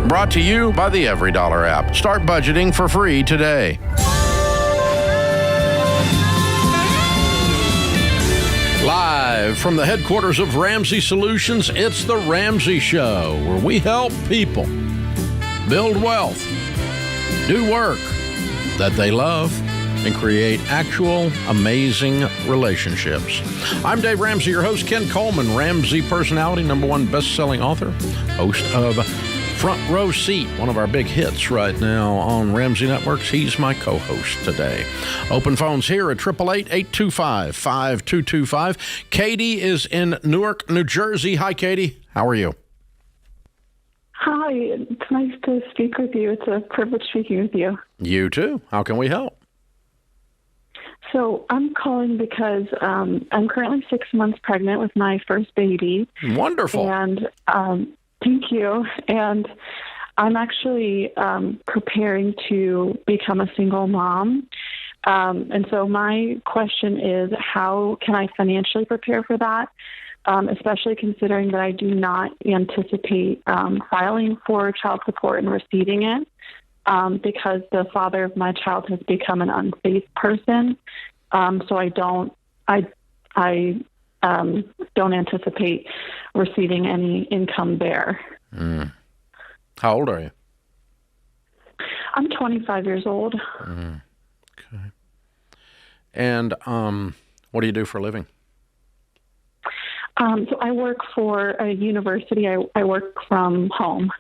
Brought to you by the EveryDollar app. Start budgeting for free today. Live from the headquarters of Ramsey Solutions, it's The Ramsey Show, where we help people build wealth, do work that they love, and create actual amazing relationships. I'm Dave Ramsey, your host. Ken Coleman, Ramsey personality, #1 best-selling author, host of Front Row Seat, one of our big hits right now on Ramsey Networks. He's my co-host today. Open phones here at 888-825-5225. Katie is in Newark, New Jersey. Hi, Katie. How are you? Hi. It's nice to speak with you. It's a privilege speaking with you. You too. How can we help? So I'm calling because I'm currently 6 months pregnant with my first baby. Wonderful. And thank you. And I'm actually preparing to become a single mom. And so my question is, how can I financially prepare for that, especially considering that I do not anticipate filing for child support and receiving it because the father of my child has become an unsafe person. So I don't anticipate receiving any income there. Mm. How old are you? I'm 25 years old. Mm. Okay. And what do you do for a living? So I work for a university. I work from home.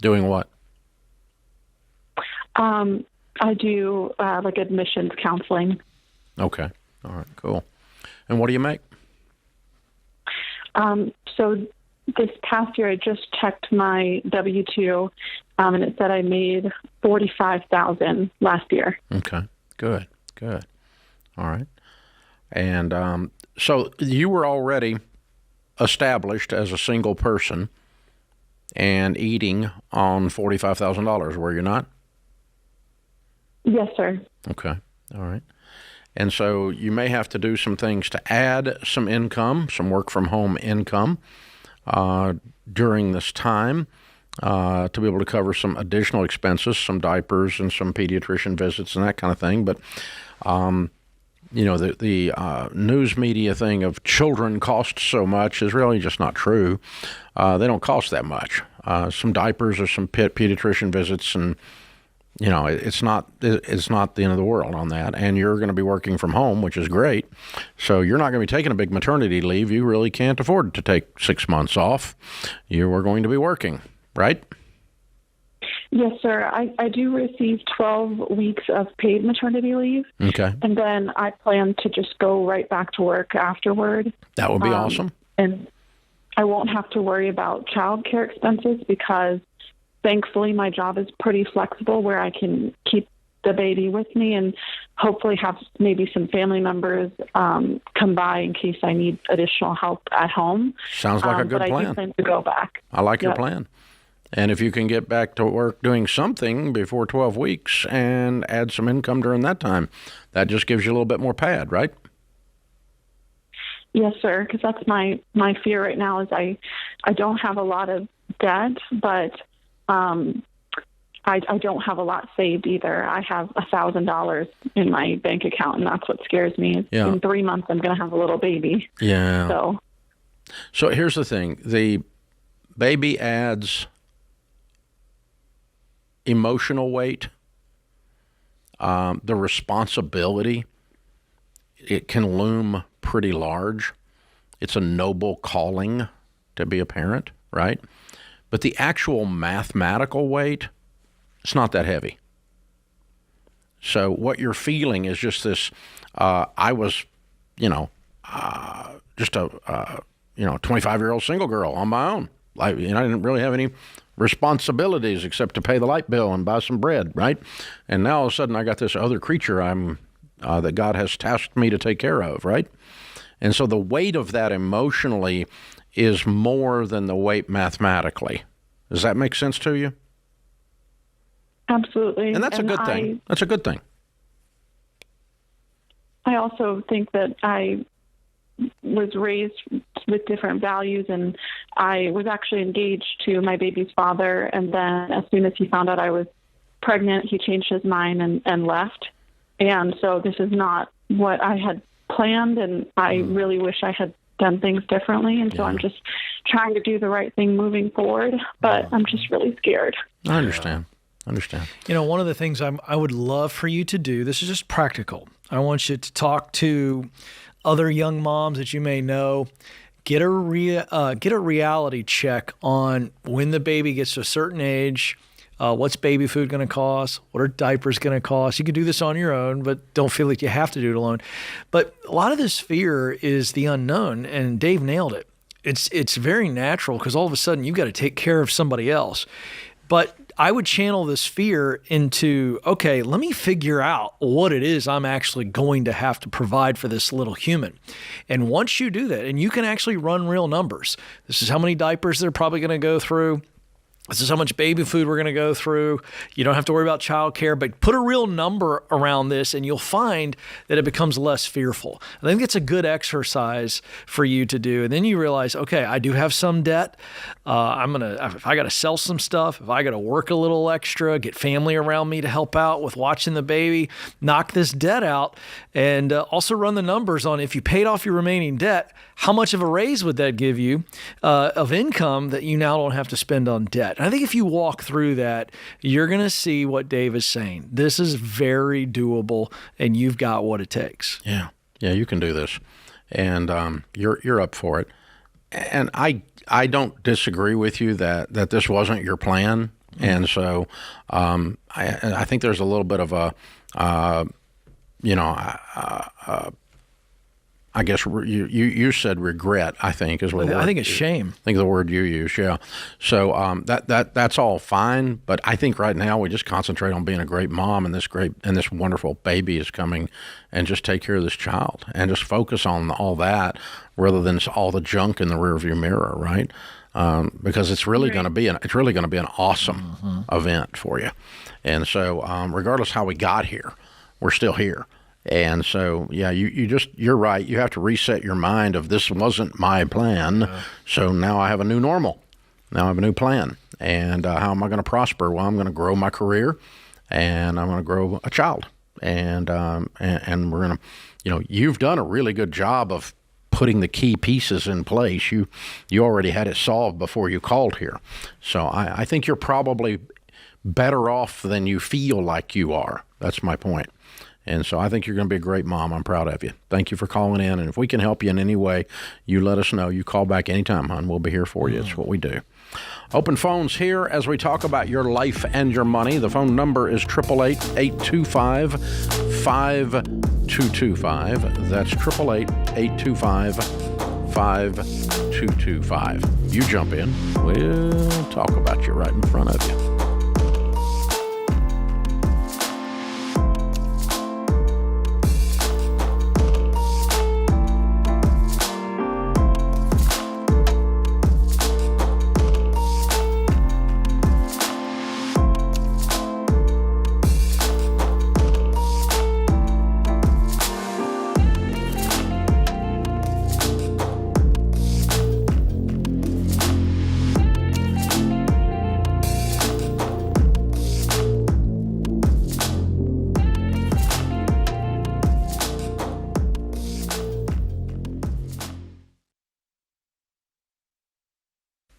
Doing what? I do like admissions counseling. Okay. All right, cool. And what do you make? So this past year, I just checked my W-2, and it said I made $45,000 last year. Okay, good. All right. And so you were already established as a single person and eating on $45,000, were you not? Yes, sir. Okay, all right. And so you may have to do some things to add some income, some work from home income during this time to be able to cover some additional expenses, some diapers and some pediatrician visits and that kind of thing. But, the news media thing of children cost so much is really just not true. They don't cost that much. Some diapers or some pediatrician visits and it's not the end of the world on that, and you're going to be working from home, which is great. So you're not going to be taking a big maternity leave. You really can't afford to take 6 months off. You are going to be working, right? Yes, sir. I do receive 12 weeks of paid maternity leave. Okay. And then I plan to just go right back to work afterward. That would be awesome. And I won't have to worry about child care expenses because thankfully, my job is pretty flexible where I can keep the baby with me and hopefully have maybe some family members come by in case I need additional help at home. Sounds like a good plan. But I do plan to go back. I like your plan. And if you can get back to work doing something before 12 weeks and add some income during that time, that just gives you a little bit more pad, right? Yes, sir, because that's my fear right now is I don't have a lot of debt, but I don't have a lot saved either. I have $1,000 in my bank account, and that's what scares me. Yeah. In 3 months, I'm going to have a little baby. Yeah. So here's the thing. The baby adds emotional weight, the responsibility. It can loom pretty large. It's a noble calling to be a parent, right? But the actual mathematical weight, it's not that heavy. So what you're feeling is just this, I was, just a 25-year-old single girl on my own. I didn't really have any responsibilities except to pay the light bill and buy some bread, right? And now all of a sudden I got this other creature that God has tasked me to take care of, right? And so the weight of that emotionally is more than the weight mathematically. Does that make sense to you? Absolutely. And that's a good thing. That's a good thing. I also think that I was raised with different values, and I was actually engaged to my baby's father. And then as soon as he found out I was pregnant, he changed his mind and left. And so this is not what I had planned, and I really wish I had done things differently. And so I'm just trying to do the right thing moving forward, but I'm just really scared. I understand. One of the things I would love for you to do, this is just practical. I want you to talk to other young moms that you may know. Get a reality check on when the baby gets to a certain age. What's baby food going to cost? What are diapers going to cost? You can do this on your own, but don't feel like you have to do it alone. But a lot of this fear is the unknown, and Dave nailed it. It's very natural because all of a sudden you've got to take care of somebody else. But I would channel this fear into, okay, let me figure out what it is I'm actually going to have to provide for this little human. And once you do that, and you can actually run real numbers, this is how many diapers they're probably going to go through. This is how much baby food we're going to go through. You don't have to worry about childcare, but put a real number around this and you'll find that it becomes less fearful. I think it's a good exercise for you to do. And then you realize, okay, I do have some debt. If I got to sell some stuff, if I got to work a little extra, get family around me to help out with watching the baby, knock this debt out, and also run the numbers on if you paid off your remaining debt, how much of a raise would that give you of income that you now don't have to spend on debt? And I think if you walk through that, you're going to see what Dave is saying. This is very doable, and you've got what it takes. Yeah, you can do this, and you're up for it. And I don't disagree with you that this wasn't your plan, and so I think there's a little bit of a I guess you said regret, I think, is what I think it's shame. I think the word you use, yeah. So that's all fine, but I think right now we just concentrate on being a great mom, and this wonderful baby is coming, and just take care of this child and just focus on all that rather than all the junk in the rearview mirror, right? Because it's really going to be an awesome event for you, and so regardless how we got here, we're still here. And so, yeah, you're right. You have to reset your mind of this wasn't my plan. So now I have a new normal. Now I have a new plan. And how am I going to prosper? Well, I'm going to grow my career, and I'm going to grow a child. And we're going to, you've done a really good job of putting the key pieces in place. You already had it solved before you called here. So I think you're probably better off than you feel like you are. That's my point. And so I think you're going to be a great mom. I'm proud of you. Thank you for calling in. And if we can help you in any way, you let us know. You call back anytime, hon. We'll be here for you. It's what we do. Open phones here as we talk about your life and your money. The phone number is 888-825-5225. That's 888-825-5225. You jump in. We'll talk about you right in front of you.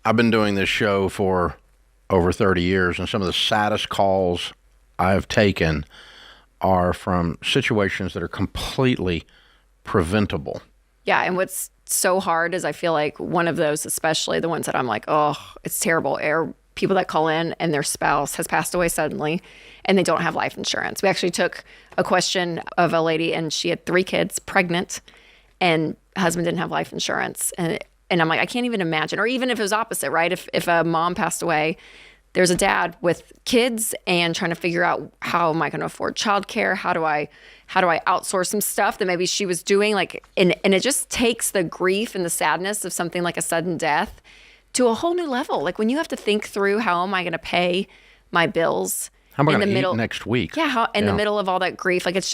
I've been doing this show for over 30 years, and some of the saddest calls I've taken are from situations that are completely preventable. Yeah, and what's so hard is I feel like one of those, especially the ones that I'm like, oh, it's terrible, are people that call in and their spouse has passed away suddenly and they don't have life insurance. We actually took a question of a lady, and she had 3 kids, pregnant, and husband didn't have life insurance. And I'm like, I can't even imagine. Or even if it was opposite, right? If a mom passed away, there's a dad with kids and trying to figure out, how am I going to afford childcare? How do I outsource some stuff that maybe she was doing? And it just takes the grief and the sadness of something like a sudden death to a whole new level. Like when you have to think through, how am I going to pay my bills? How am I in the going to middle eat next week? Yeah, in the middle of all that grief. Like, it's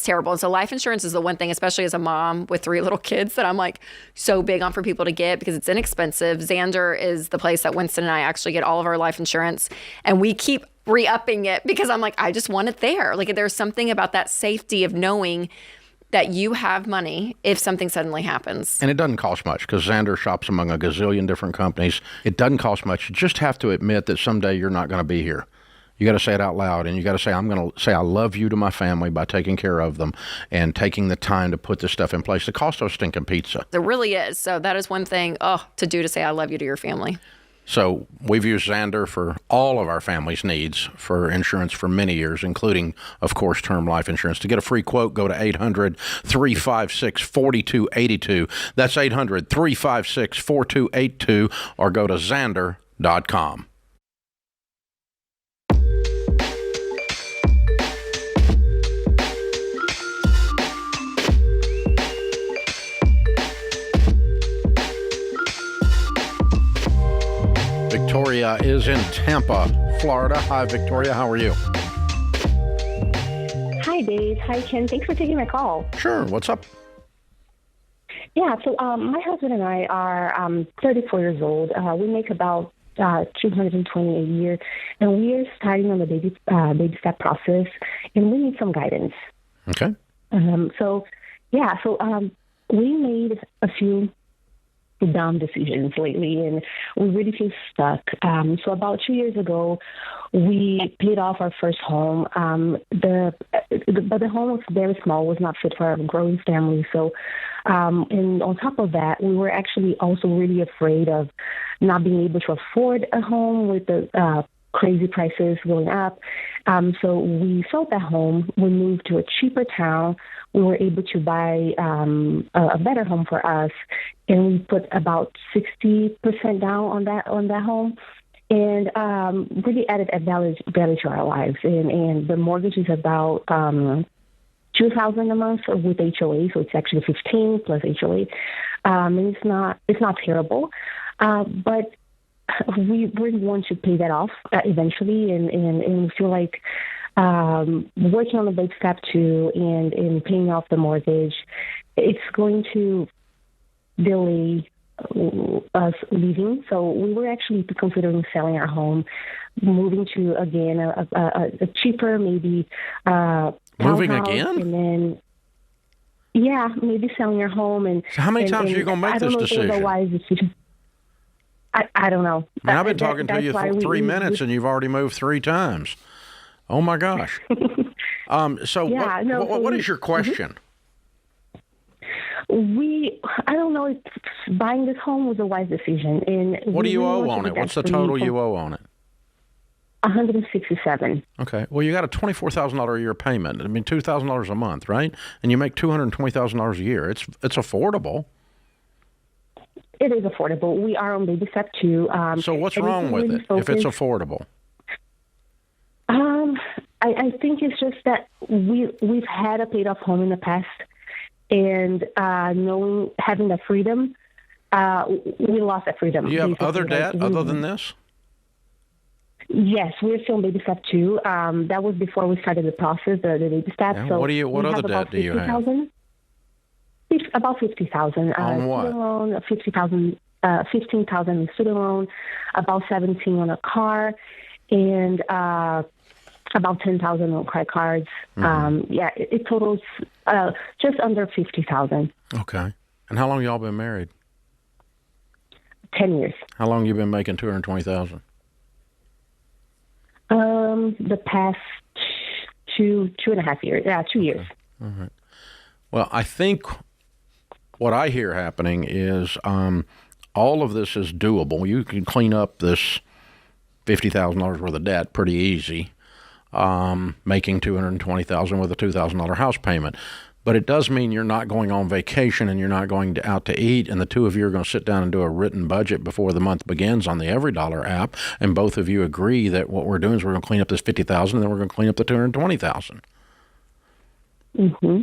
terrible. And so life insurance is the one thing, especially as a mom with 3 little kids, that I'm like so big on for people to get because it's inexpensive. Xander is the place that Winston and I actually get all of our life insurance. And we keep re-upping it because I'm like, I just want it there. Like, there's something about that safety of knowing that you have money if something suddenly happens. And it doesn't cost much because Xander shops among a gazillion different companies. It doesn't cost much. You just have to admit that someday you're not going to be here. You got to say it out loud, and you got to say, I'm going to say I love you to my family by taking care of them and taking the time to put this stuff in place. It costs us stinking pizza. There really is. So that is one thing to do, to say I love you to your family. So we've used Xander for all of our family's needs for insurance for many years, including, of course, term life insurance. To get a free quote, go to 800-356-4282. That's 800-356-4282, or go to Xander.com. Victoria is in Tampa, Florida. Hi, Victoria. How are you? Hi, Dave. Hi, Ken. Thanks for taking my call. Sure. What's up? Yeah, so my husband and I are 34 years old. We make about $220 a year, and we are starting on the baby step process, and we need some guidance. Okay. We made a few dumb decisions lately, and we really feel stuck. So about 2 years ago, we paid off our first home. But the home was very small, was not fit for a growing family. So, and on top of that, we were actually also really afraid of not being able to afford a home with the crazy prices going up. So we sold that home. We moved to a cheaper town. We were able to buy a better home for us, and we put about 60% down on that home, and really added a value to our lives. And the mortgage is about $2,000 a month with HOA, so it's actually 15 plus HOA. And it's not terrible, but we really want to pay that off eventually, and we feel like working on the big step 2 and paying off the mortgage, it's going to delay us leaving. So we were actually considering selling our home, moving to, again, a cheaper, maybe Moving townhouse, again? and then maybe selling our home. And so how many times are you going to make this decision? I don't know. I mean, I've been talking to you for 3 minutes, and you've already moved 3 times. Oh, my gosh. What is your question? I don't know if buying this home was a wise decision. And what do you owe on it? What's the total you owe on it? $167. Okay. Well, you got a $24,000 a year payment. I mean, $2,000 a month, right? And you make $220,000 a year. It's affordable. It is affordable. We are on baby step 2. So what's wrong with it if it's affordable? I think it's just that we've had a paid off home in the past, and having the freedom, we lost that freedom. Do you have other debt other than this? Yes, we're still on baby step 2. That was before we started the process, the baby step. Yeah, so what other debt do you have? About $50,000. On what? Student loan, $15,000 in student loan, about $17,000 on a car, and about $10,000 on credit cards. Mm-hmm. It totals just under $50,000. Okay. And how long y'all been married? 10 years. How long you been making $220,000? The past 2.5 years. Yeah, 2 years. All right. Well, I think what I hear happening is all of this is doable. You can clean up this $50,000 worth of debt pretty easy, making $220,000 with a $2,000 house payment. But it does mean you're not going on vacation and you're not going out to eat, and the two of you are going to sit down and do a written budget before the month begins on the EveryDollar app, and both of you agree that what we're doing is we're going to clean up this $50,000 and then we're going to clean up the $220,000. Mm-hmm.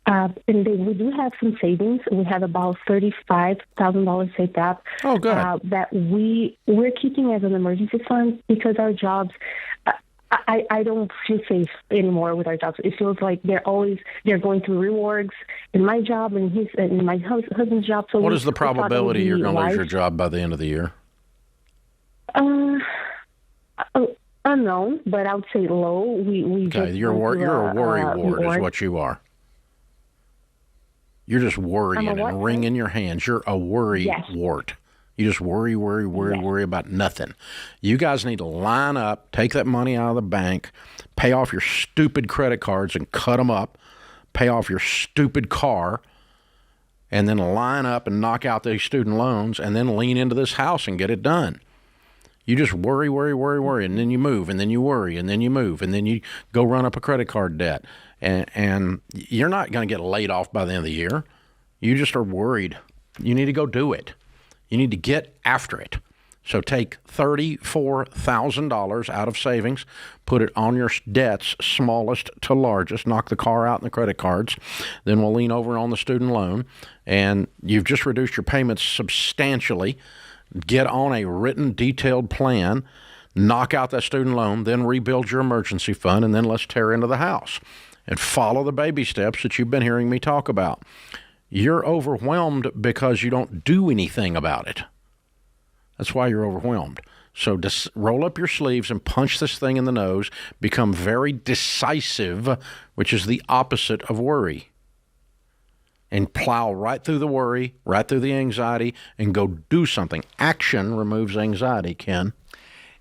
And then we do have some savings. We have about $35,000 saved up. Oh, good. That we're keeping as an emergency fund because our jobs. I don't feel safe anymore with our jobs. It feels like they're going through rewards in my job and my husband's job. So what is the probability you're going to lose your job by the end of the year? Unknown, but I would say low. You're a worry ward is what you are. You're just worrying and wringing your hands. You're a worry wart. You just worry about nothing. You guys need to line up, take that money out of the bank, pay off your stupid credit cards and cut them up, pay off your stupid car, and then line up and knock out these student loans and then lean into this house and get it done. You just worry, and then you move, and then you worry, and then you move, and then you go run up a credit card debt. And you're not going to get laid off by the end of the year. You just are worried. You need to go do it. You need to get after it. So take $34,000 out of savings, put it on your debts, smallest to largest, knock the car out and the credit cards. Then we'll lean over on the student loan, and you've just reduced your payments substantially. Get on a written, detailed plan, knock out that student loan, then rebuild your emergency fund, and then let's tear into the house. And follow the baby steps that you've been hearing me talk about. You're overwhelmed because you don't do anything about it. That's why you're overwhelmed. So just roll up your sleeves and punch this thing in the nose. Become very decisive, which is the opposite of worry. And plow right through the worry, right through the anxiety, and go do something. Action removes anxiety, Ken.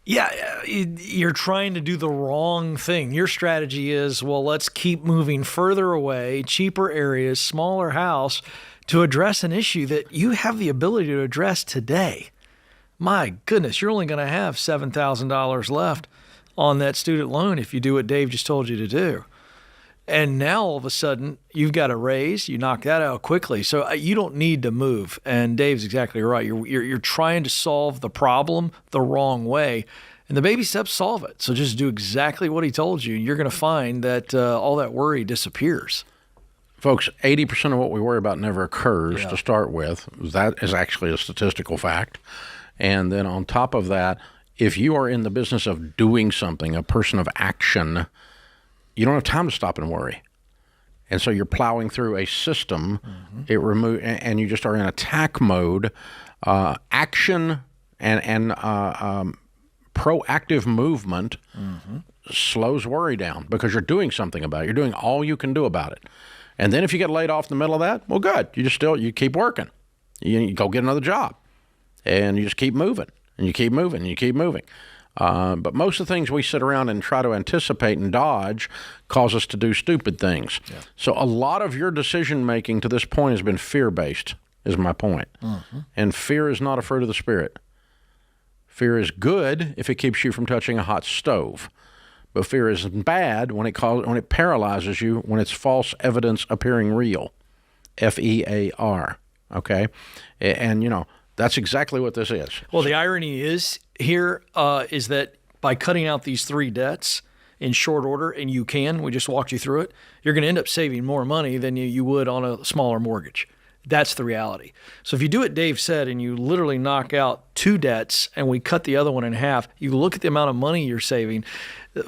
Yeah, you're trying to do the wrong thing. Your strategy is, well, let's keep moving further away, cheaper areas, smaller house, to address an issue that you have the ability to address today. My goodness, you're only going to have $7,000 left on that student loan if you do what Dave just told you to do. And now all of a sudden, you've got a raise. You knock that out quickly. So you don't need to move. And Dave's exactly right. You're trying to solve the problem the wrong way. And the baby steps solve it. So just do exactly what he told you. You're going to find that all that worry disappears. Folks, 80% of what we worry about never occurs to start with. That is actually a statistical fact. And then on top of that, if you are in the business of doing something, a person of action, you don't have time to stop and worry. And so you're plowing through a system, and you just are in attack mode. Action and proactive movement slows worry down because you're doing something about it. You're doing all you can do about it. And then if you get laid off in the middle of that, well, good. You keep working. You go get another job. And you just keep moving, and you keep moving, and you keep moving. But most of the things we sit around and try to anticipate and dodge cause us to do stupid things. Yeah. So a lot of your decision-making to this point has been fear-based, is my point. And fear is not a fruit of the Spirit. Fear is good if it keeps you from touching a hot stove. But fear is bad when it paralyzes you, when it's false evidence appearing real. F-E-A-R, okay? And, that's exactly what this is. Well, the irony is that by cutting out these three debts in short order, and we just walked you through it, you're going to end up saving more money than you would on a smaller mortgage. That's the reality. So if you do what Dave said and you literally knock out two debts and we cut the other one in half, you look at the amount of money you're saving,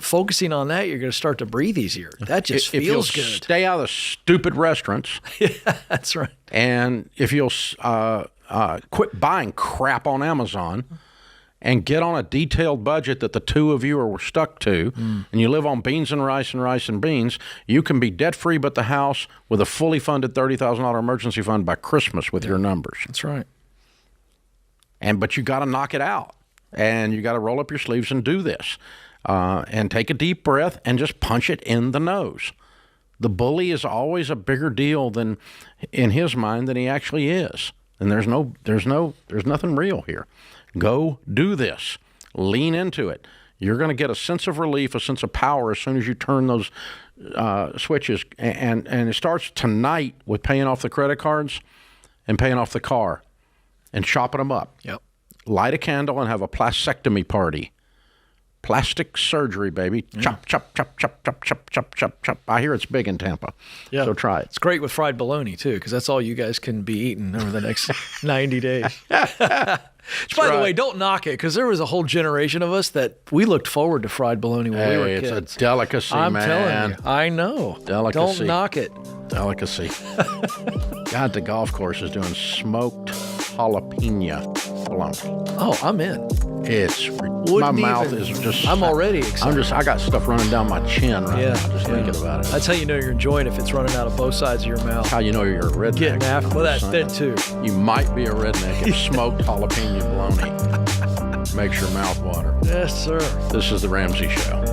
focusing on that, you're going to start to breathe easier. That just feels good. Stay out of stupid restaurants. Yeah, that's right. And if you'll quit buying crap on Amazon and get on a detailed budget that the two of you are stuck to, and you live on beans and rice and beans, you can be debt-free but the house with a fully funded $30,000 emergency fund by Christmas with your numbers. That's right. But you got to knock it out, and you got to roll up your sleeves and do this, and take a deep breath and just punch it in the nose. The bully is always a bigger deal in his mind than he actually is. And there's nothing real here. Go do this. Lean into it. You're going to get a sense of relief, a sense of power as soon as you turn those switches. And it starts tonight with paying off the credit cards and paying off the car and chopping them up. Yep. Light a candle and have a plastectomy party. plastic surgery, baby. Chop, chop, chop, chop, chop, chop, chop, chop, chop. I hear it's big in Tampa. Yeah. So try it. It's great with fried bologna, too, because that's all you guys can be eating over the next 90 days. By the way, don't knock it, because there was a whole generation of us that we looked forward to fried bologna when we were kids. It's a delicacy, I'm man. telling you. I know. Delicacy. Don't knock it. Delicacy. God, the golf course is doing smoked jalapeno bologna. Oh, I'm in. My mouth is just... I'm already excited. I got stuff running down my chin right now just thinking about it. That's how you know you're enjoying it, if it's running out of both sides of your mouth. How you know you're a redneck. Getting after. Well, that's too. You might be a redneck if smoked jalapeno bologna makes your mouth water. Yes, sir. This is The Ramsey Show.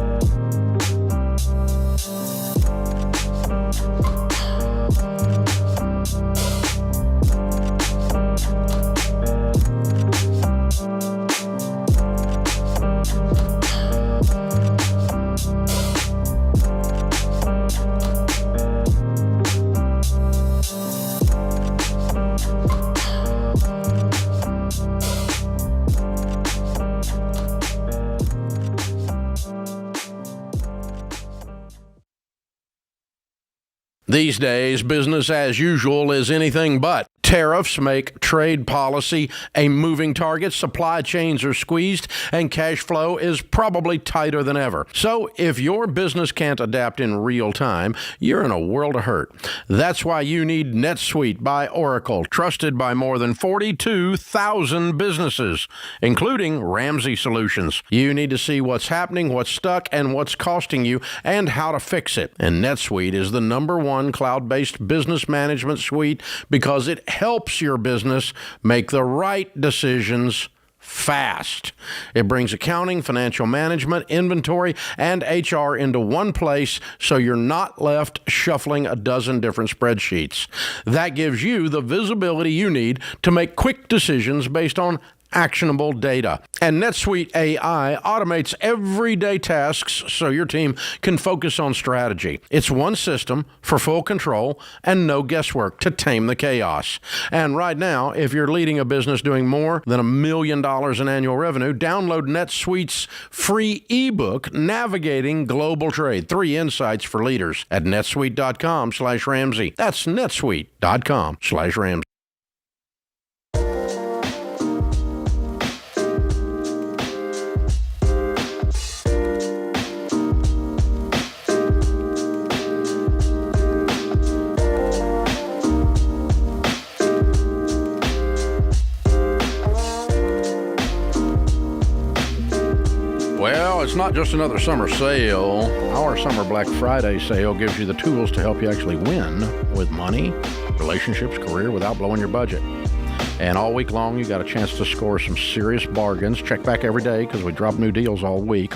These days, business as usual is anything but. Tariffs make trade policy a moving target, supply chains are squeezed, and cash flow is probably tighter than ever. So if your business can't adapt in real time, you're in a world of hurt. That's why you need NetSuite by Oracle, trusted by more than 42,000 businesses, including Ramsey Solutions. You need to see what's happening, what's stuck, and what's costing you, and how to fix it. And NetSuite is the #1 cloud-based business management suite because it helps your business make the right decisions fast. It brings accounting, financial management, inventory, and HR into one place so you're not left shuffling a dozen different spreadsheets. That gives you the visibility you need to make quick decisions based on actionable data. And NetSuite AI automates everyday tasks so your team can focus on strategy. It's one system for full control and no guesswork to tame the chaos. And right now, if you're leading a business doing more than $1 million in annual revenue, download NetSuite's free ebook, Navigating Global Trade, 3 Insights for Leaders, at netsuite.com/Ramsey. That's netsuite.com/Ramsey. Well, it's not just another summer sale. Our Summer Black Friday sale gives you the tools to help you actually win with money, relationships, career without blowing your budget. And all week long, you got a chance to score some serious bargains. Check back every day because we drop new deals all week.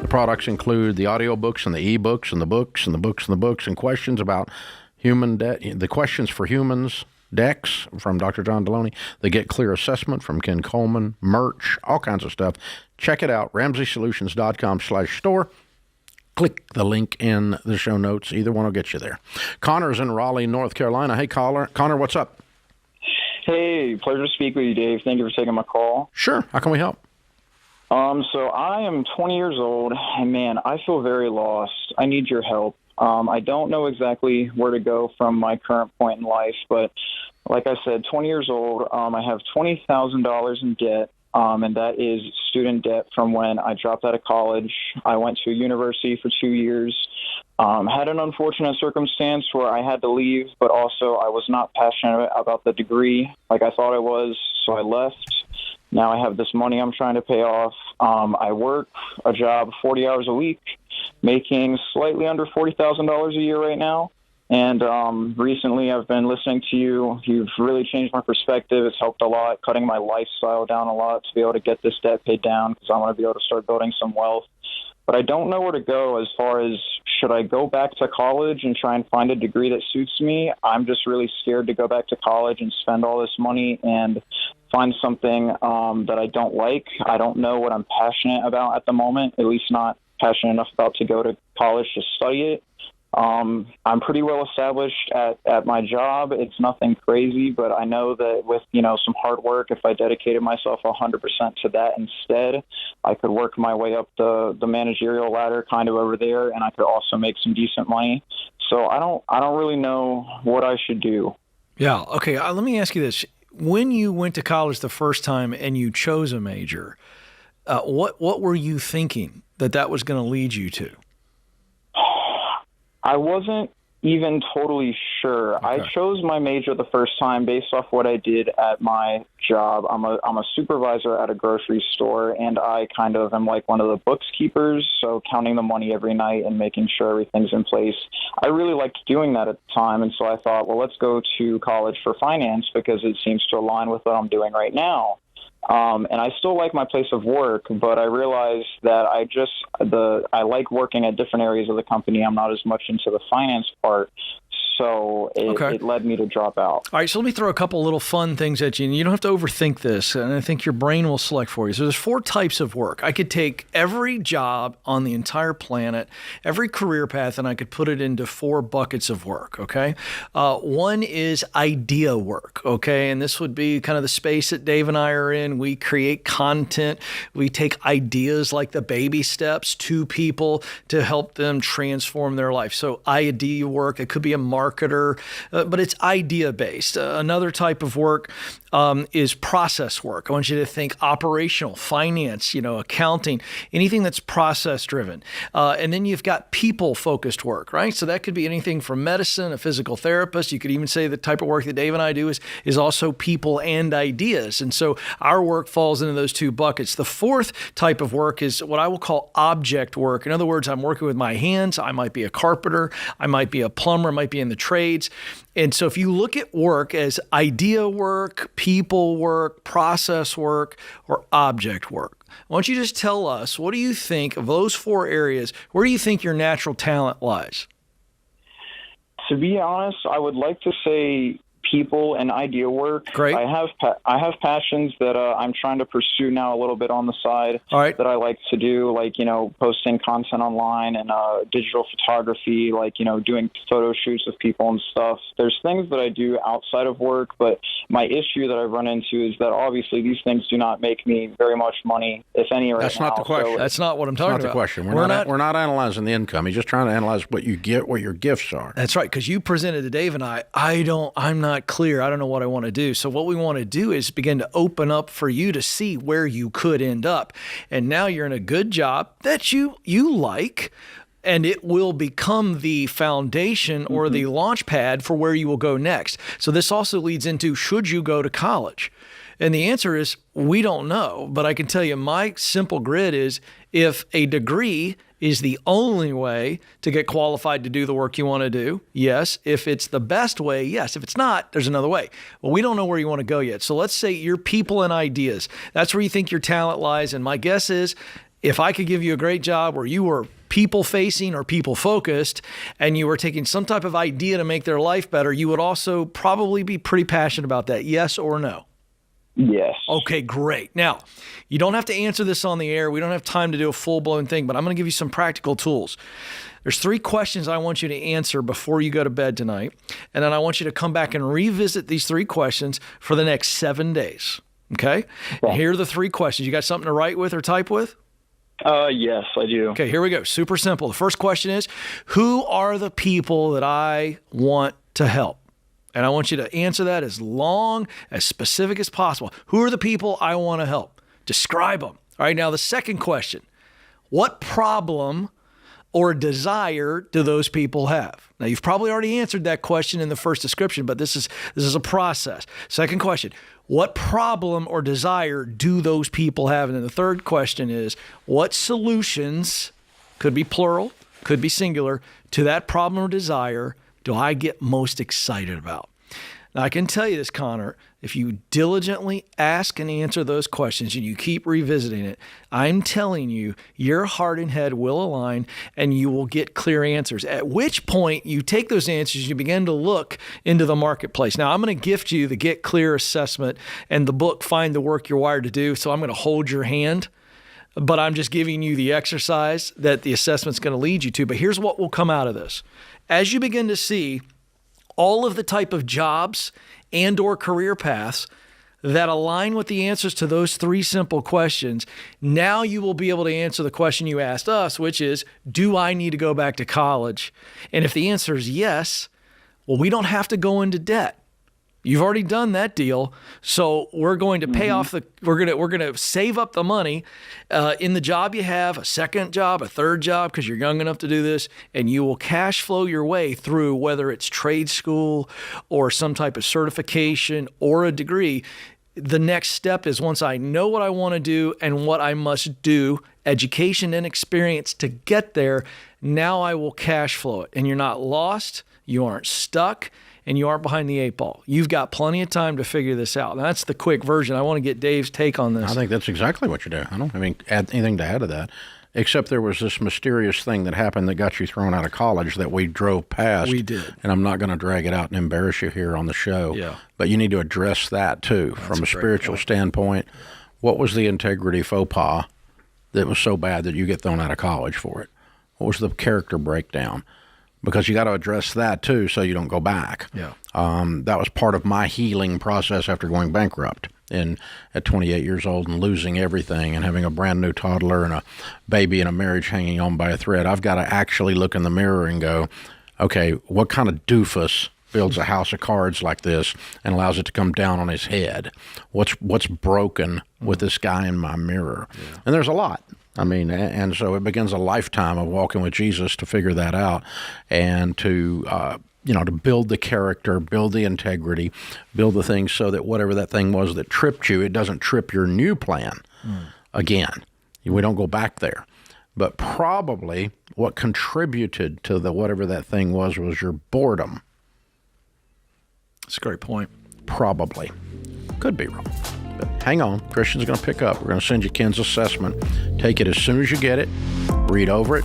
The products include the audiobooks and the ebooks and the books and the books and the books and questions about human debt, the questions for humans, decks from Dr. John Deloney, the Get Clear Assessment from Ken Coleman, merch, all kinds of stuff. Check it out, RamseySolutions.com/store. Click the link in the show notes. Either one will get you there. Connor's in Raleigh, North Carolina. Hey, Connor, what's up? Hey, pleasure to speak with you, Dave. Thank you for taking my call. Sure. How can we help? So I am 20 years old, and man, I feel very lost. I need your help. I don't know exactly where to go from my current point in life, but like I said, 20 years old, I have $20,000 in debt, and that is student debt from when I dropped out of college. I went to a university for 2 years, had an unfortunate circumstance where I had to leave, but also I was not passionate about the degree like I thought I was, so I left. Now I have this money I'm trying to pay off. I work a job 40 hours a week, making slightly under $40,000 a year right now. And recently I've been listening to you. You've really changed my perspective. It's helped a lot, cutting my lifestyle down a lot to be able to get this debt paid down because I want to be able to start building some wealth. But I don't know where to go as far as should I go back to college and try and find a degree that suits me. I'm just really scared to go back to college and spend all this money and find something that I don't like. I don't know what I'm passionate about at the moment, at least not passionate enough about to go to college to study it. I'm pretty well established at my job. It's nothing crazy, but I know that with, some hard work, if I dedicated myself 100% to that instead, I could work my way up the managerial ladder kind of over there, and I could also make some decent money. So I don't really know what I should do. Yeah. Okay. Let me ask you this. When you went to college the first time and you chose a major, what were you thinking that was going to lead you to? I wasn't even totally sure. Okay. I chose my major the first time based off what I did at my job. I'm a supervisor at a grocery store, and I kind of am like one of the books keepers, so counting the money every night and making sure everything's in place. I really liked doing that at the time, and so I thought, well, let's go to college for finance because it seems to align with what I'm doing right now. And I still like my place of work, but I realized that I like working at different areas of the company. I'm not as much into the finance part. So it led me to drop out. All right, so let me throw a couple little fun things at you, and you don't have to overthink this, and I think your brain will select for you. So there's 4 types of work. I could take every job on the entire planet, every career path, and I could put it into 4 buckets of work, okay? One is idea work, okay? And this would be kind of the space that Dave and I are in. We create content. We take ideas like the baby steps to people to help them transform their life. So idea work, it could be a marketer, but it's idea-based. Another type of work is process work. I want you to think operational, finance, accounting, anything that's process-driven. And then you've got people-focused work, right? So that could be anything from medicine, a physical therapist. You could even say the type of work that Dave and I do is also people and ideas. And so our work falls into those 2 buckets. The 4th type of work is what I will call object work. In other words, I'm working with my hands. I might be a carpenter. I might be a plumber. I might be in the trades. And so if you look at work as idea work, people work, process work, or object work, why don't you just tell us, what do you think of those 4 areas? Where do you think your natural talent lies? To be honest, I would like to say people and idea work. Great. I have passions that I'm trying to pursue now a little bit on the side. All right. That I like to do, like, posting content online and digital photography, like, doing photo shoots with people and stuff. There's things that I do outside of work, but my issue that I've run into is that obviously these things do not make me very much money, if any, right now. That's not the question. So that's not what I'm talking about. That's not the question. We're not analyzing the income. He's just trying to analyze what you get, what your gifts are. That's right, because you presented to Dave and I'm not clear. I don't know what I want to do. So what we want to do is begin to open up for you to see where you could end up. And now you're in a good job that you like, and it will become the foundation or the launch pad for where you will go next. So this also leads into, should you go to college? And the answer is, we don't know. But I can tell you, my simple grid is, if a degree is the only way to get qualified to do the work you want to do, yes. If it's the best way, yes. If it's not, there's another way. Well, we don't know where you want to go yet. So let's say your people and ideas. That's where you think your talent lies. And my guess is, if I could give you a great job where you were people-facing or people-focused, and you were taking some type of idea to make their life better, you would also probably be pretty passionate about that. Yes or no? Yes. Okay, great. Now, you don't have to answer this on the air. We don't have time to do a full-blown thing, but I'm going to give you some practical tools. There's 3 questions I want you to answer before you go to bed tonight, and then I want you to come back and revisit these 3 questions for the next 7 days. Okay? And here are the 3 questions. You got something to write with or type with? Yes, I do. Okay, here we go. Super simple. The first question is, who are the people that I want to help? And I want you to answer that as long, as specific as possible. Who are the people I want to help? Describe them. All right, now the second question, what problem or desire do those people have? Now, you've probably already answered that question in the first description, but this is a process. Second question, what problem or desire do those people have? And then the third question is, what solutions, could be plural, could be singular, to that problem or desire do I get most excited about? Now, I can tell you this, Connor, if you diligently ask and answer those questions and you keep revisiting it, I'm telling you, your heart and head will align and you will get clear answers. At which point you take those answers, you begin to look into the marketplace. Now, I'm going to gift you the Get Clear assessment and the book, Find the Work You're Wired to Do. So I'm going to hold your hand, but I'm just giving you the exercise that the assessment's going to lead you to. But here's what will come out of this. as you begin to see all of the type of jobs and or career paths that align with the answers to those three simple questions, now you will be able to answer the question you asked us, which is, do I need to go back to college? And if the answer is yes, well, we don't have to go into debt. You've already done that deal, so we're going to pay off we're going to save up the money in the job you have, a second job, a third job, because you're young enough to do this, and you will cash flow your way through whether it's trade school or some type of certification or a degree. The next step is, once I know what I want to do and what I must do, education and experience to get there, now I will cash flow it. And you're not lost, you aren't stuck, and you aren't behind the eight ball. You've got plenty of time to figure this out. Now, that's the quick version. I want to get Dave's take on this. I think that's exactly what you do. I don't have anything to add to that, except there was this mysterious thing that happened that got you thrown out of college that we drove past. We did. And I'm not going to drag it out and embarrass you here on the show. Yeah. But you need to address that, too, from a spiritual standpoint. What was the integrity faux pas that was so bad that you get thrown out of college for it? What was the character breakdown? Because you got to address that, too, so you don't go back. Yeah. That was part of my healing process after going bankrupt at 28 years old and losing everything and having a brand new toddler and a baby and a marriage hanging on by a thread. I've got to actually look in the mirror and go, okay, what kind of doofus builds a house of cards like this and allows it to come down on his head? What's broken with this guy in my mirror? Yeah. And there's a lot. I mean, and so it begins a lifetime of walking with Jesus to figure that out and to build the character, build the integrity, build the things so that whatever that thing was that tripped you, it doesn't trip your new plan again. We don't go back there. But probably what contributed to whatever that thing was your boredom. That's a great point. Probably. Could be wrong. But hang on. Christian's going to pick up. We're going to send you Ken's assessment. Take it as soon as you get it. Read over it.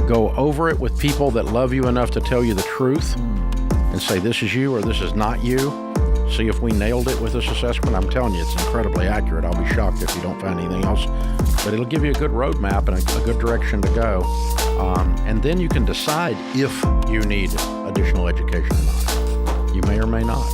Go over it with people that love you enough to tell you the truth and say this is you or this is not you. See if we nailed it with this assessment. I'm telling you, it's incredibly accurate. I'll be shocked if you don't find anything else. But it'll give you a good roadmap and a good direction to go. And then you can decide if you need additional education or not. You may or may not.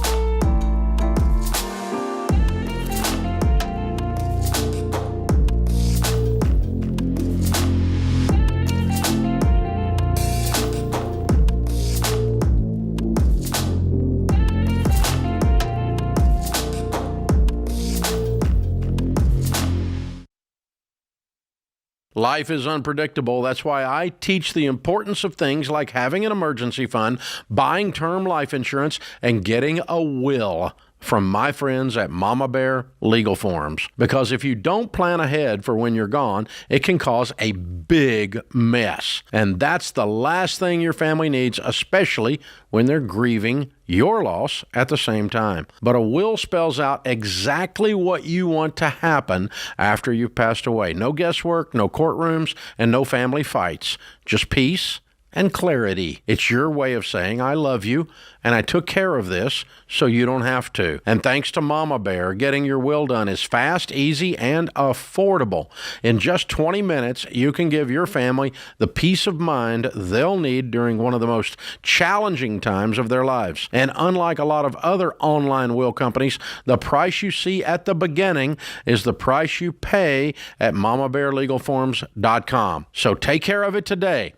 Life is unpredictable. That's why I teach the importance of things like having an emergency fund, buying term life insurance, and getting a will from my friends at Mama Bear Legal Forms. Because if you don't plan ahead for when you're gone, it can cause a big mess. And that's the last thing your family needs, especially when they're grieving your loss at the same time. But a will spells out exactly what you want to happen after you've passed away. No guesswork, no courtrooms, and no family fights. Just peace and clarity. It's your way of saying, I love you, and I took care of this so you don't have to. And thanks to Mama Bear, getting your will done is fast, easy, and affordable. In just 20 minutes, you can give your family the peace of mind they'll need during one of the most challenging times of their lives. And unlike a lot of other online will companies, the price you see at the beginning is the price you pay at mamabearlegalforms.com. So take care of it today.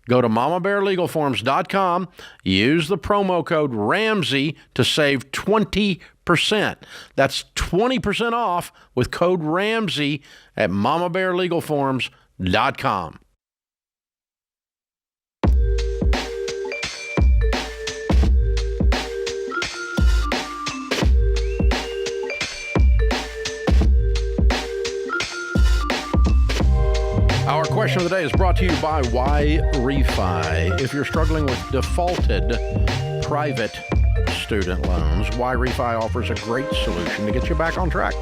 Go to mamabearlegalforms.com, use the promo code Ramsey to save 20%. That's 20% off with code Ramsey at mamabearlegalforms.com. Our question of the day is brought to you by Why Refi. If you're struggling with defaulted private student loans, Why Refi offers a great solution to get you back on track.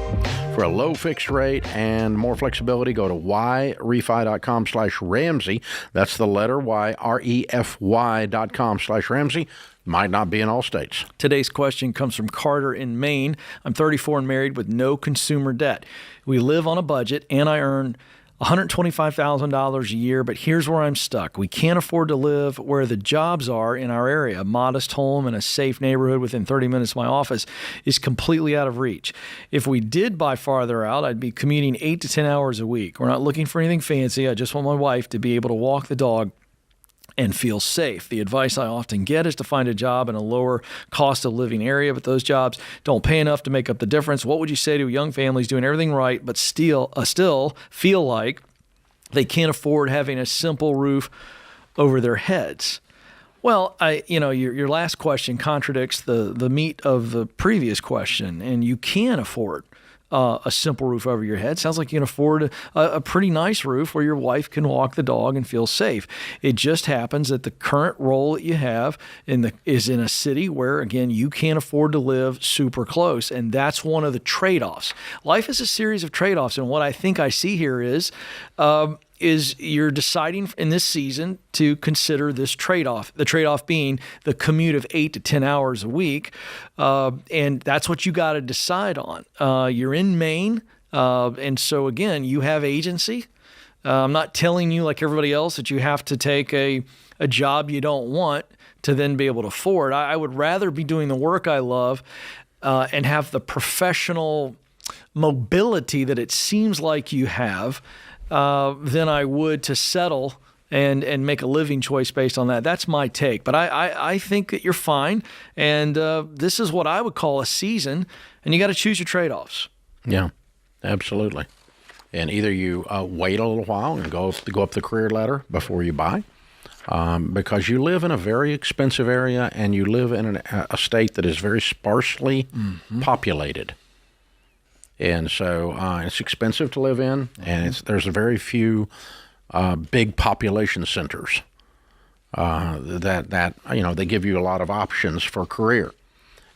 For a low fixed rate and more flexibility, go to whyrefi.com/Ramsey. That's the letter Y, REFY.com/Ramsey. Might not be in all states. Today's question comes from Carter in Maine. I'm 34 and married with no consumer debt. We live on a budget, and I earn $125,000 a year, but here's where I'm stuck. We can't afford to live where the jobs are in our area. A modest home in a safe neighborhood within 30 minutes of my office is completely out of reach. If we did buy farther out, I'd be commuting 8 to 10 hours a week. We're not looking for anything fancy. I just want my wife to be able to walk the dog and feel safe. The advice I often get is to find a job in a lower cost of living area, but those jobs don't pay enough to make up the difference. What would you say to young families doing everything right, but still feel like they can't afford having a simple roof over their heads? Well, your last question contradicts the meat of the previous question, and you can afford a simple roof over your head. Sounds like you can afford a pretty nice roof where your wife can walk the dog and feel safe. It just happens that the current role that you have is in a city where, again, you can't afford to live super close, and that's one of the trade-offs. Life is a series of trade-offs, and what I think I see here is you're deciding in this season to consider this trade-off, the trade-off being the commute of 8 to 10 hours a week, and that's what you got to decide on. You're in Maine, and so, again, you have agency. I'm not telling you, like everybody else, that you have to take a job you don't want to then be able to afford. I would rather be doing the work I love and have the professional mobility that it seems like you have than I would to settle and make a living choice based on that. That's my take. But I think that you're fine. And this is what I would call a season, and you got to choose your trade-offs. Yeah, absolutely. And either you wait a little while and go up the career ladder before you buy, because you live in a very expensive area and you live in a state that is very sparsely populated. And so it's expensive to live in, and there's very few big population centers that they give you a lot of options for career.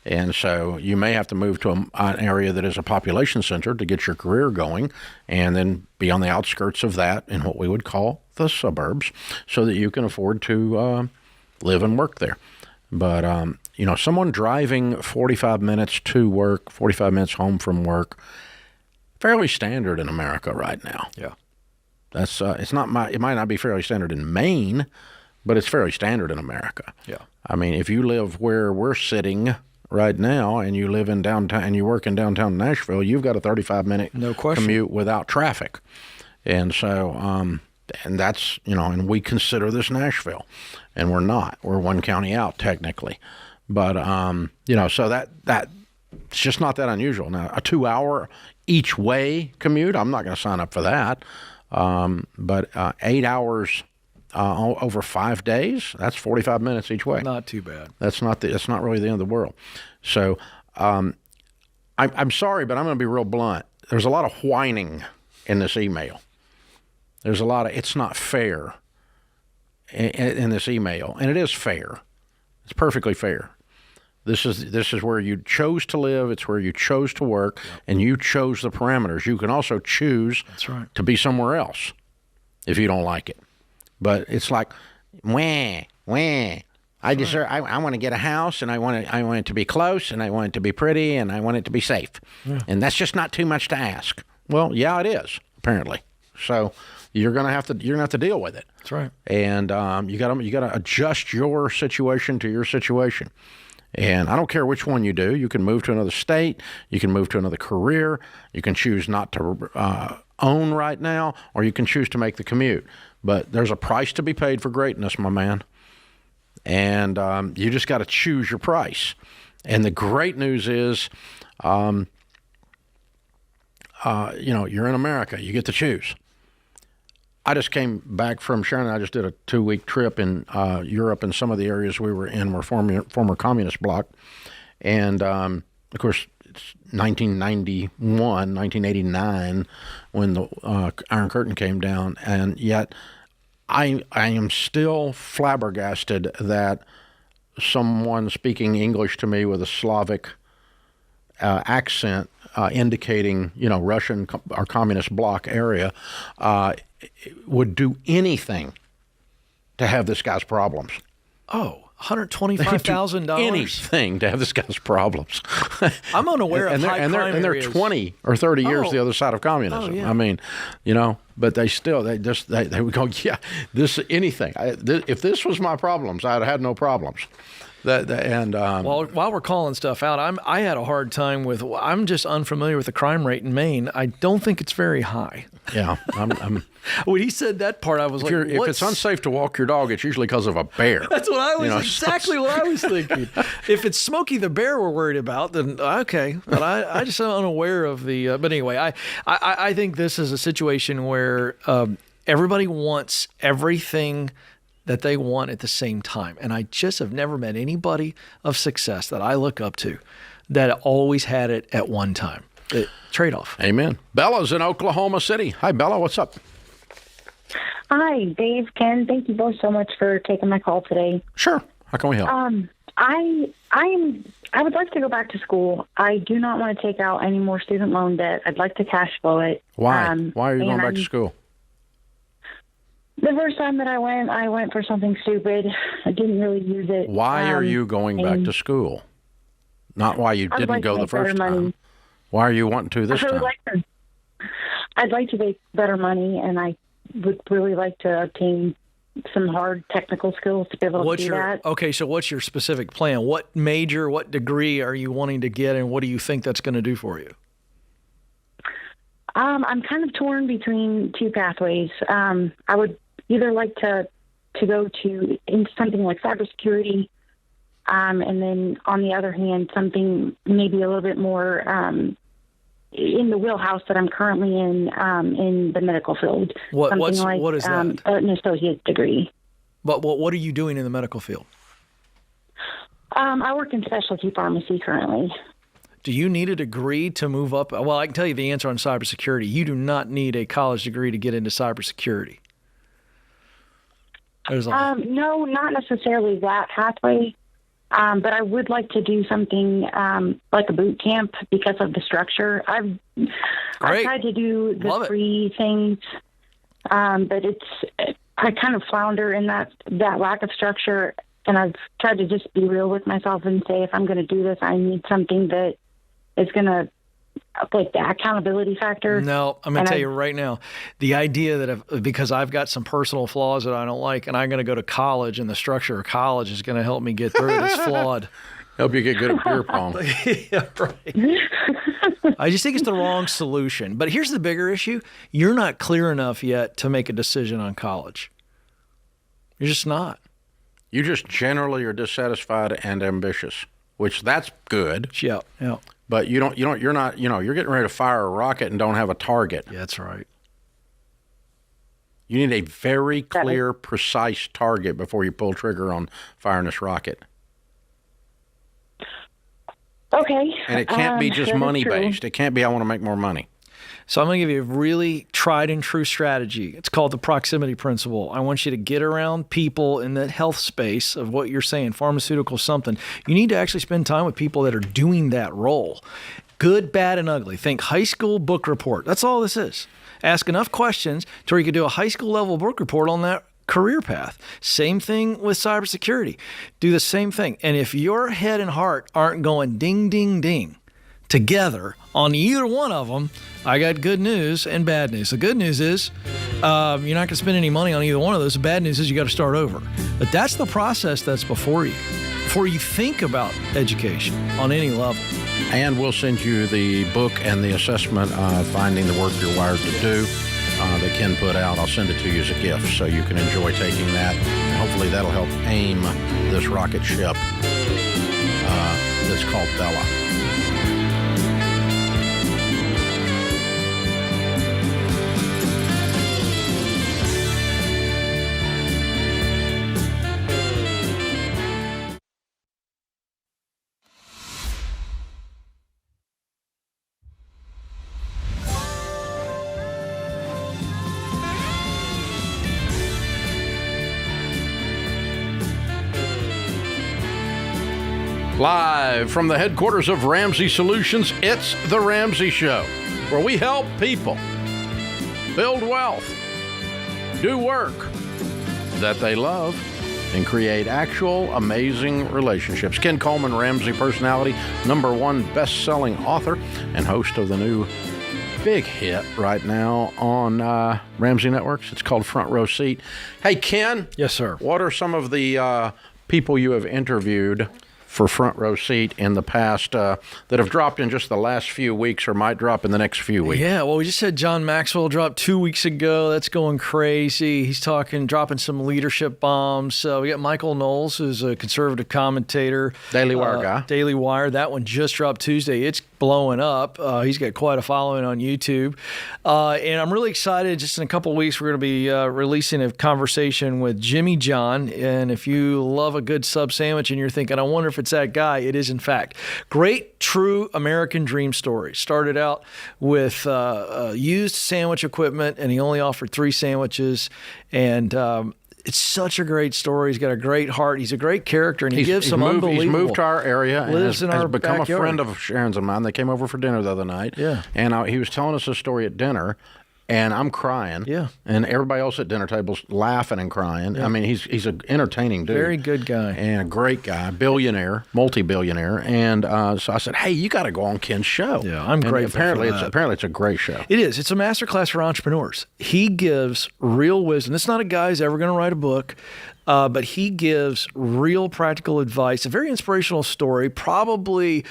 And so you may have to move to an area that is a population center to get your career going, and then be on the outskirts of that in what we would call the suburbs, so that you can afford to live and work there. But someone driving 45 minutes to work, 45 minutes home from work, fairly standard in America right now. Yeah, that's it might not be fairly standard in Maine, but it's fairly standard in America. Yeah, I mean, if you live where we're sitting right now, and you live in downtown, and you work in downtown Nashville, you've got a 35-minute commute without traffic, and so and that's and we consider this Nashville, and we're not. We're one county out technically, but so that it's just not that unusual. Now, a 2-hour each way commute, I'm not going to sign up for that. But 8 hours over 5 days, that's 45 minutes each way. Not too bad. That's not really the end of the world. So I'm sorry, but I'm going to be real blunt. There's a lot of whining in this email. There's a lot of it's not fair in this email, and it is fair. It's perfectly fair. This is where you chose to live. It's where you chose to work, and you chose the parameters. You can also choose to be somewhere else if you don't like it. But it's like, I want to get a house, and I want it to be close, and I want it to be pretty, and I want it to be safe. Yeah. And that's just not too much to ask. Well, yeah, it is, apparently. So you're gonna have to deal with it. That's right. And you gotta adjust your situation to your situation. And I don't care which one you do. You can move to another state. You can move to another career. You can choose not to own right now, or you can choose to make the commute. But there's a price to be paid for greatness, my man. And you just got to choose your price. And the great news is, you're in America. You get to choose. I just came back from Sharon. I just did a 2-week trip in Europe, and some of the areas we were in were former communist bloc. And, of course, it's 1989 when the Iron Curtain came down. And yet I am still flabbergasted that someone speaking English to me with a Slavic accent indicating, Russian or communist bloc area, would do anything to have this guy's problems. Oh, $125,000. Anything to have this guy's problems. I'm unaware of high crime and they're areas. 20 or 30 years the other side of communism. Oh, yeah. I mean, but they would go, yeah, this anything. If this was my problems, I'd have had no problems. Well, while we're calling stuff out, I had a hard time with. I'm just unfamiliar with the crime rate in Maine. I don't think it's very high. Yeah, I'm when he said that part, I was if it's unsafe to walk your dog, it's usually because of a bear. That's what I was exactly what I was thinking. If it's Smokey the Bear we're worried about, then okay. But I just am unaware of the. But anyway, I think this is a situation where everybody wants everything that they want at the same time. And I just have never met anybody of success that I look up to that always had it at one time. Trade-off. Amen. Bella's in Oklahoma City. Hi, Bella. What's up? Hi, Dave, Ken. Thank you both so much for taking my call today. Sure. How can we help? I would like to go back to school. I do not want to take out any more student loan debt. I'd like to cash flow it. Why? Why are you going back to school? The first time that I went for something stupid. I didn't really use it. Why are you going back to school? Not why you didn't go the first time. Why are you wanting to this time? I'd like to make better money, and I would really like to obtain some hard technical skills to be able to do that. Okay, so what's your specific plan? What major, what degree are you wanting to get, and what do you think that's going to do for you? I'm kind of torn between two pathways. I would either like to go to something like cybersecurity, and then on the other hand, something maybe a little bit more in the wheelhouse that I'm currently in the medical field. What is that? An associate's degree. But what are you doing in the medical field? I work in specialty pharmacy currently. Do you need a degree to move up? Well, I can tell you the answer on cybersecurity. You do not need a college degree to get into cybersecurity. No, not necessarily that pathway. But I would like to do something like a boot camp because of the structure. I've tried to do the free things, but I kind of flounder in that lack of structure. And I've tried to just be real with myself and say, if I'm going to do this, I need something that is going to, like, the accountability factor. No, I'm going to tell you right now, the idea that because I've got some personal flaws that I don't like, and I'm going to go to college, and the structure of college is going to help me get through it, is flawed. Help you get good at beer pong. Yeah, right. I just think it's the wrong solution. But here's the bigger issue. You're not clear enough yet to make a decision on college. You're just not. You just generally are dissatisfied and ambitious, which that's good. Yeah. But you're getting ready to fire a rocket and don't have a target. Yeah, that's right. You need a very clear, precise target before you pull trigger on firing this rocket. Okay. And it can't be just money-based. It can't be, I want to make more money. So I'm going to give you a really tried and true strategy. It's called the proximity principle. I want you to get around people in that health space of what you're saying, pharmaceutical something. You need to actually spend time with people that are doing that role. Good, bad, and ugly. Think high school book report. That's all this is. Ask enough questions to where you could do a high school level book report on that career path. Same thing with cybersecurity. Do the same thing. And if your head and heart aren't going ding, ding, ding together on either one of them, I got good news and bad news. The good news is you're not going to spend any money on either one of those. The bad news is you got to start over. But that's the process that's before you think about education on any level. And we'll send you the book and the assessment, Finding the Work You're Wired to Do, that Ken put out. I'll send it to you as a gift so you can enjoy taking that. And hopefully that'll help aim this rocket ship that's called Bella. Live from the headquarters of Ramsey Solutions, it's The Ramsey Show, where we help people build wealth, do work that they love, and create actual amazing relationships. Ken Coleman, Ramsey personality, #1 best-selling author, and host of the new big hit right now on Ramsey Networks. It's called Front Row Seat. Hey, Ken. Yes, sir. What are some of the people you have interviewed for Front Row Seat in the past that have dropped in just the last few weeks or might drop in the next few weeks? Yeah, well, we just had John Maxwell drop 2 weeks ago. That's going crazy. He's dropping some leadership bombs. We got Michael Knowles, who's a conservative commentator. Daily Wire guy. Daily Wire. That one just dropped Tuesday. It's blowing up. He's got quite a following on YouTube. And I'm really excited. Just in a couple of weeks, we're going to be releasing a conversation with Jimmy John. And if you love a good sub sandwich and you're thinking, I wonder if it's that guy, it is in fact. Great, true American dream story. Started out with used sandwich equipment, and he only offered 3 sandwiches. And it's such a great story. He's got a great heart. He's a great character, and he gives some unbelievable. He's moved to our area and lives in has our become backyard. a friend of Sharon's and mine. They came over for dinner the other night. Yeah. And he was telling us a story at dinner, and I'm crying. Yeah. And everybody else at dinner tables laughing and crying. Yeah. I mean, he's an entertaining dude. Very good guy. And a great guy, billionaire, multi-billionaire. And so I said, hey, you got to go on Ken's show. Yeah, I'm grateful apparently for that. Apparently it's a great show. It is. It's a masterclass for entrepreneurs. He gives real wisdom. It's not a guy who's ever going to write a book, but he gives real practical advice. A very inspirational story. Probably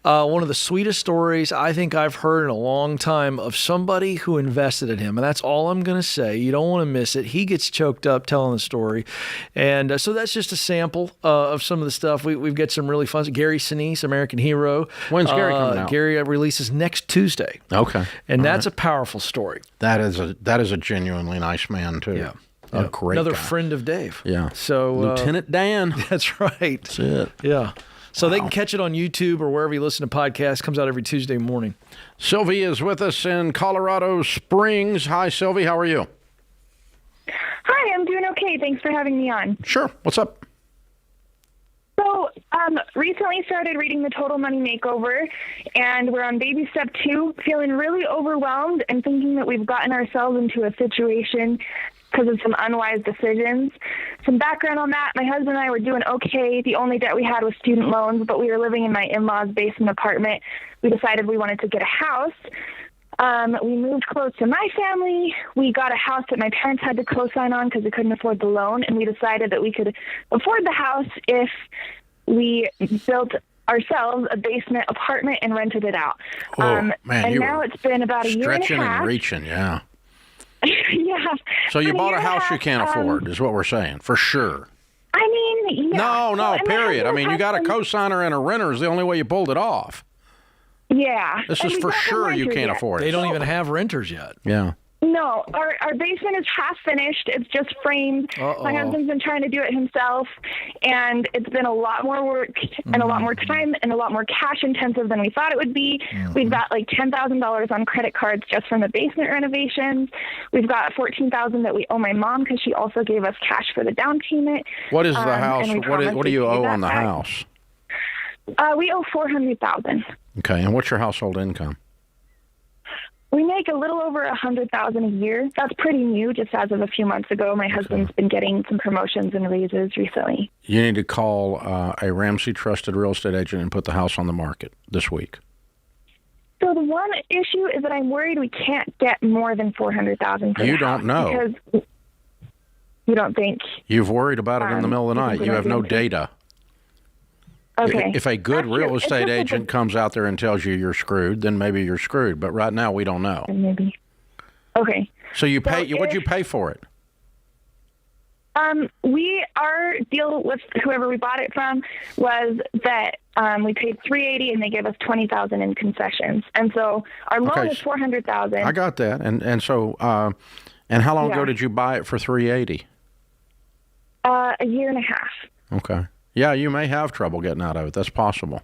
one of the sweetest stories I think I've heard in a long time of somebody who invested in him. And that's all I'm going to say. You don't want to miss it. He gets choked up telling the story. And so that's just a sample of some of the stuff. We've got some really fun. Gary Sinise, American hero. When's Gary coming out? Gary releases next Tuesday. Okay. And that's a powerful story. That is a genuinely nice man, too. Yeah. A great Another guy. friend of Dave. Yeah. So Lieutenant Dan. That's right. That's it. Yeah. So they can catch it on YouTube or wherever you listen to podcasts. Comes out every Tuesday morning. Sylvie is with us in Colorado Springs. Hi, Sylvie. How are you? Hi, I'm doing okay. Thanks for having me on. Sure. What's up? So, recently started reading The Total Money Makeover, and we're on baby step 2, feeling really overwhelmed and thinking that we've gotten ourselves into a situation because of some unwise decisions. Some background on that, my husband and I were doing okay. The only debt we had was student loans, but we were living in my in-laws' basement apartment. We decided we wanted to get a house. We moved close to my family. We got a house that my parents had to co-sign on because we couldn't afford the loan, and we decided that we could afford the house if we built ourselves a basement apartment and rented it out. Man, and now it's been about a year and a half. Stretching and reaching, yeah. Yeah. So you bought a house you half, can't afford, is what we're saying, for sure. I mean, yeah. No, and period. I my mean, you got a husband- co-signer and a renter is the only way you pulled it off. Yeah. This And is we for don't have sure you renters can't yet. afford They it. don't even have renters yet. Yeah. No, our basement is half finished. It's just framed. Uh-oh. My husband's been trying to do it himself, and it's been a lot more work and a lot more time and a lot more cash intensive than we thought it would be. We've got like $10,000 on credit cards just from the basement renovations. We've got $14,000 that we owe my mom because she also gave us cash for the down payment. What is the house? and we promised What do you to pay owe that on the back. house? We owe $400,000. Okay, and what's your household income? We make a little over $100,000 a year. That's pretty new, just as of a few months ago. My husband's been getting some promotions and raises recently. You need to call a Ramsey trusted real estate agent and put the house on the market this week. So the one issue is that I'm worried we can't get more than $400,000 for You the don't house know. Because you don't think? You've worried about it in the middle of the you night. think You we have might no be able to? data. Okay. If a good That's real true. It's estate just that agent comes out there and tells you you're screwed, then maybe you're screwed. But right now, we don't know. Maybe. Okay. So you pay. What'd you if- pay for it? Our deal with whoever we bought it from was that we paid $380 and they gave us $20,000 in concessions, and so our loan Okay, was $400,000. I got that. And so and how long ago Yeah. did you buy it for $380? A year and a half. Okay. Yeah, you may have trouble getting out of it. That's possible.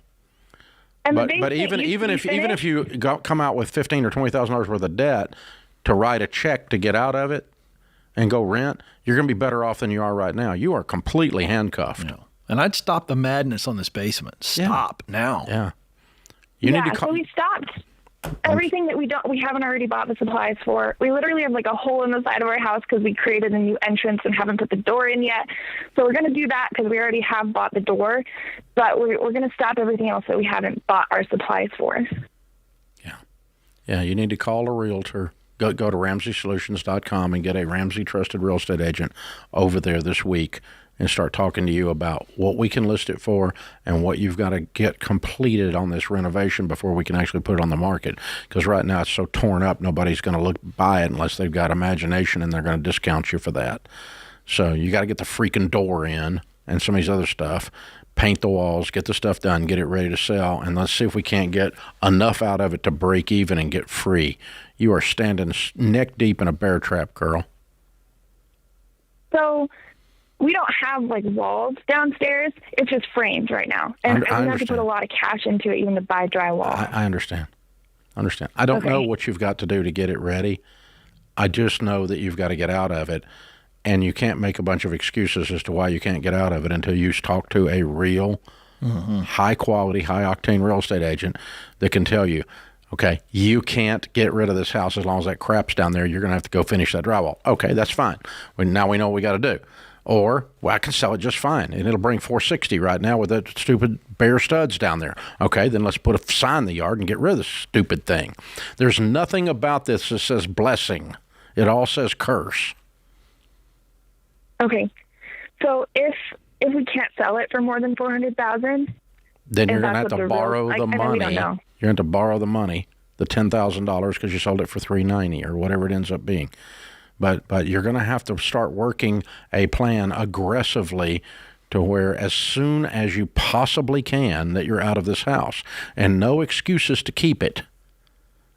And the But basement even used to be if finished. you come out with $15,000 or $20,000 worth of debt to write a check to get out of it and go rent, you're going to be better off than you are right now. You are completely handcuffed. No. And I'd stop the madness on this basement. Stop now. Yeah. You need to so we stopped. Everything that we haven't already bought the supplies for. We literally have like a hole in the side of our house because we created a new entrance and haven't put the door in yet. So we're going to do that because we already have bought the door, but we're going to stop everything else that we haven't bought our supplies for. Yeah, you need to call a realtor. Go to RamseySolutions.com and get a Ramsey Trusted Real Estate Agent over there this week and start talking to you about what we can list it for and what you've got to get completed on this renovation before we can actually put it on the market. Because right now it's so torn up, nobody's going to buy it unless they've got imagination, and they're going to discount you for that. So you got to get the freaking door in and some of these other stuff. Paint the walls, get the stuff done, get it ready to sell, and let's see if we can't get enough out of it to break even and get free. You are standing neck deep in a bear trap, girl. So we don't have like walls downstairs. It's just frames right now. And we have to put a lot of cash into it even to buy drywall. I understand. I don't know what you've got to do to get it ready. I just know that you've got to get out of it. And you can't make a bunch of excuses as to why you can't get out of it until you talk to a real, high-quality, high-octane real estate agent that can tell you, okay, you can't get rid of this house as long as that crap's down there. You're going to have to go finish that drywall. Okay, that's fine. Now we know what we got to do. Or, well, I can sell it just fine, and it'll bring $460 right now with that stupid bare studs down there. Okay, then let's put a sign in the yard and get rid of this stupid thing. There's nothing about this that says blessing. It all says curse. Okay, so if we can't sell it for more than $400,000, then you're going to have to borrow the money. You're going to have to borrow the money, the $10,000, because you sold it for $390 or whatever it ends up being. But you're going to have to start working a plan aggressively to where as soon as you possibly can that you're out of this house, and no excuses to keep it.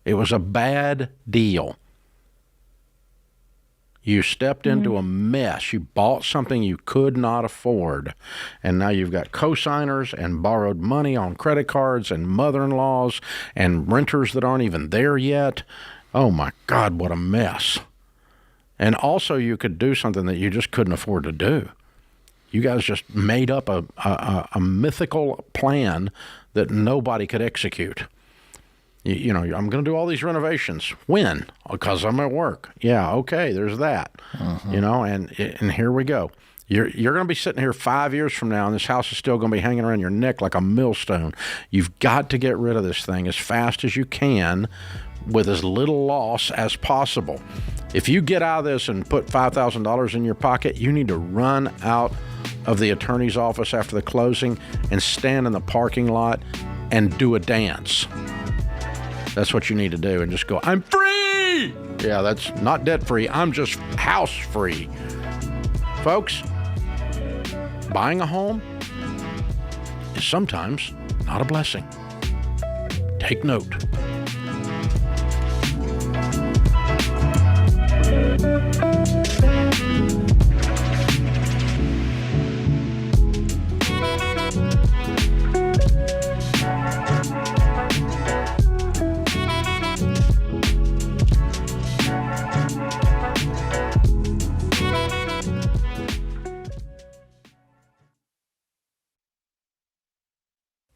It was a bad deal. You stepped into a mess. You bought something you could not afford. And now you've got co-signers and borrowed money on credit cards and mother-in-laws and renters that aren't even there yet. Oh, my God, what a mess. And also you could do something that you just couldn't afford to do. You guys just made up a mythical plan that nobody could execute. You know, I'm going to do all these renovations. When? Because I'm at work. Yeah, okay, there's that. You know, and here we go. You're going to be sitting here 5 years from now, and this house is still going to be hanging around your neck like a millstone. You've got to get rid of this thing as fast as you can with as little loss as possible. If you get out of this and put $5,000 in your pocket, you need to run out of the attorney's office after the closing and stand in the parking lot and do a dance. That's what you need to do, and just go, I'm free! Yeah, that's not debt-free. I'm just house-free. Folks, buying a home is sometimes not a blessing. Take note.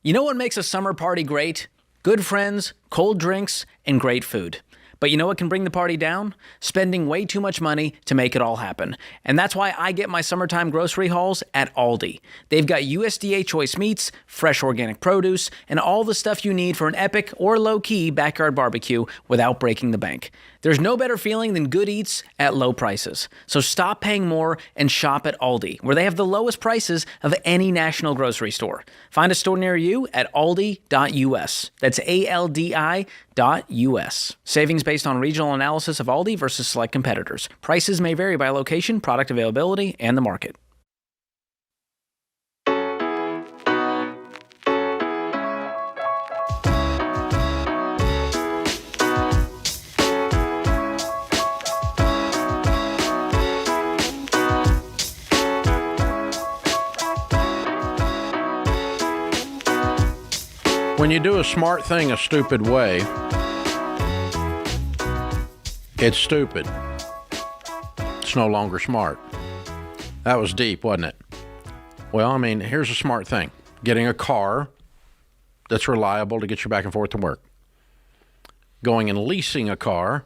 You know what makes a summer party great? Good friends, cold drinks, and great food. But you know what can bring the party down? Spending way too much money to make it all happen. And that's why I get my summertime grocery hauls at Aldi. They've got USDA choice meats, fresh organic produce, and all the stuff you need for an epic or low-key backyard barbecue without breaking the bank. There's no better feeling than good eats at low prices. So stop paying more and shop at Aldi, where they have the lowest prices of any national grocery store. Find a store near you at aldi.us. That's ALDI.us. Savings based on regional analysis of Aldi versus select competitors. Prices may vary by location, product availability, and the market. When you do a smart thing a stupid way, it's stupid. It's no longer smart. That was deep, wasn't it? Well, I mean, here's a smart thing. Getting a car that's reliable to get you back and forth to work. going and leasing a car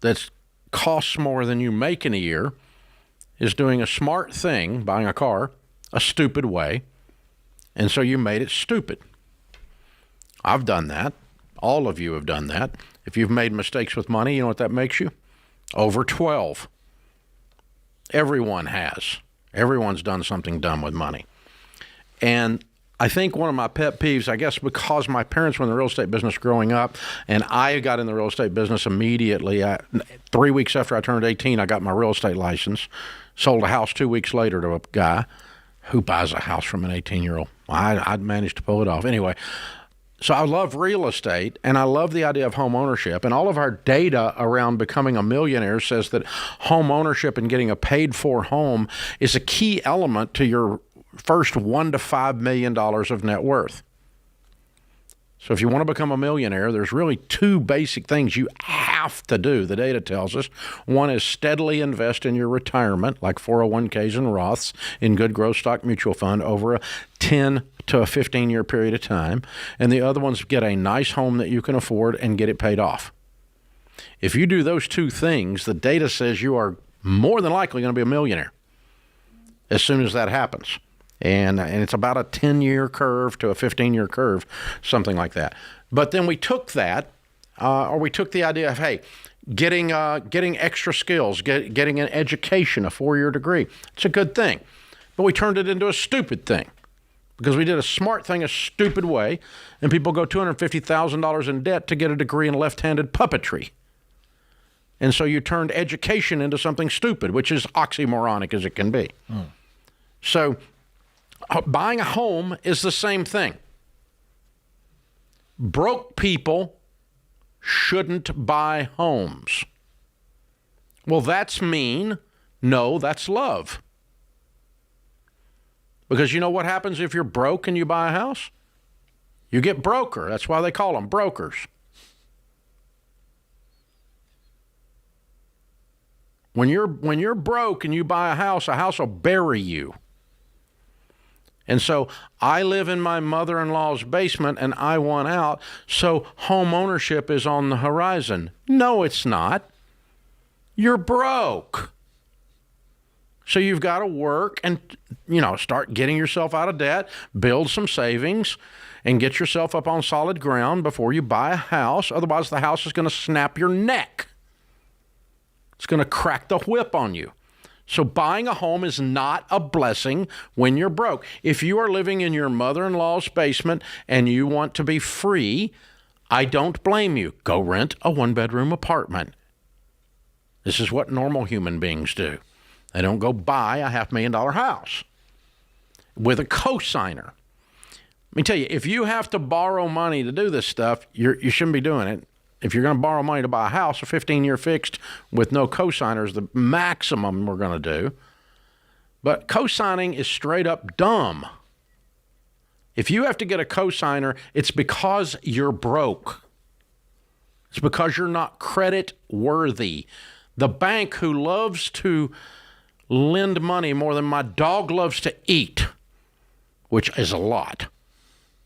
that costs more than you make in a year is doing a smart thing, buying a car, a stupid way, and so you made it stupid. I've done that. All of you have done that. If you've made mistakes with money, you know what that makes you? Over 12. Everyone has. Everyone's done something dumb with money. And I think one of my pet peeves, I guess because my parents were in the real estate business growing up, and I got in the real estate business immediately. 3 weeks after I turned 18, I got my real estate license, sold a house 2 weeks later to a guy. Who buys a house from an 18-year-old? Well, I'd managed to pull it off. Anyway, so I love real estate, and I love the idea of home ownership. And all of our data around becoming a millionaire says that home ownership and getting a paid-for home is a key element to your first $1 to $5 million of net worth. So if you want to become a millionaire, there's really two basic things you have to do, the data tells us. One is steadily invest in your retirement, like 401ks and Roths, in good growth stock mutual fund over a 10 to a 15-year period of time. And the other one's get a nice home that you can afford and get it paid off. If you do those two things, the data says you are more than likely going to be a millionaire as soon as that happens. And it's about a 10-year curve to a 15-year curve, something like that. But then we took that, or we took the idea of, hey, getting extra skills, getting an education, a 4-year degree. It's a good thing. But we turned it into a stupid thing because we did a smart thing a stupid way, and people go $250,000 in debt to get a degree in left-handed puppetry. And so you turned education into something stupid, which is oxymoronic as it can be. So buying a home is the same thing. Broke people shouldn't buy homes. Well, that's mean. No, that's love. Because you know what happens if you're broke and you buy a house? You get broker. That's why they call them brokers. When you're broke and you buy a house will bury you. And so I live in my mother-in-law's basement and I want out, so home ownership is on the horizon. No, it's not. You're broke. So you've got to work and, start getting yourself out of debt, build some savings, and get yourself up on solid ground before you buy a house. Otherwise, the house is going to snap your neck. It's going to crack the whip on you. So buying a home is not a blessing when you're broke. If you are living in your mother-in-law's basement and you want to be free, I don't blame you. Go rent a one-bedroom apartment. This is what normal human beings do. They don't go buy a $500,000 house with a cosigner. Let me tell you, if you have to borrow money to do this stuff, you shouldn't be doing it. If you're going to borrow money to buy a house, a 15-year fixed with no cosigner is the maximum we're going to do. But cosigning is straight up dumb. If you have to get a cosigner, it's because you're broke. It's because you're not credit worthy. The bank who loves to lend money more than my dog loves to eat, which is a lot.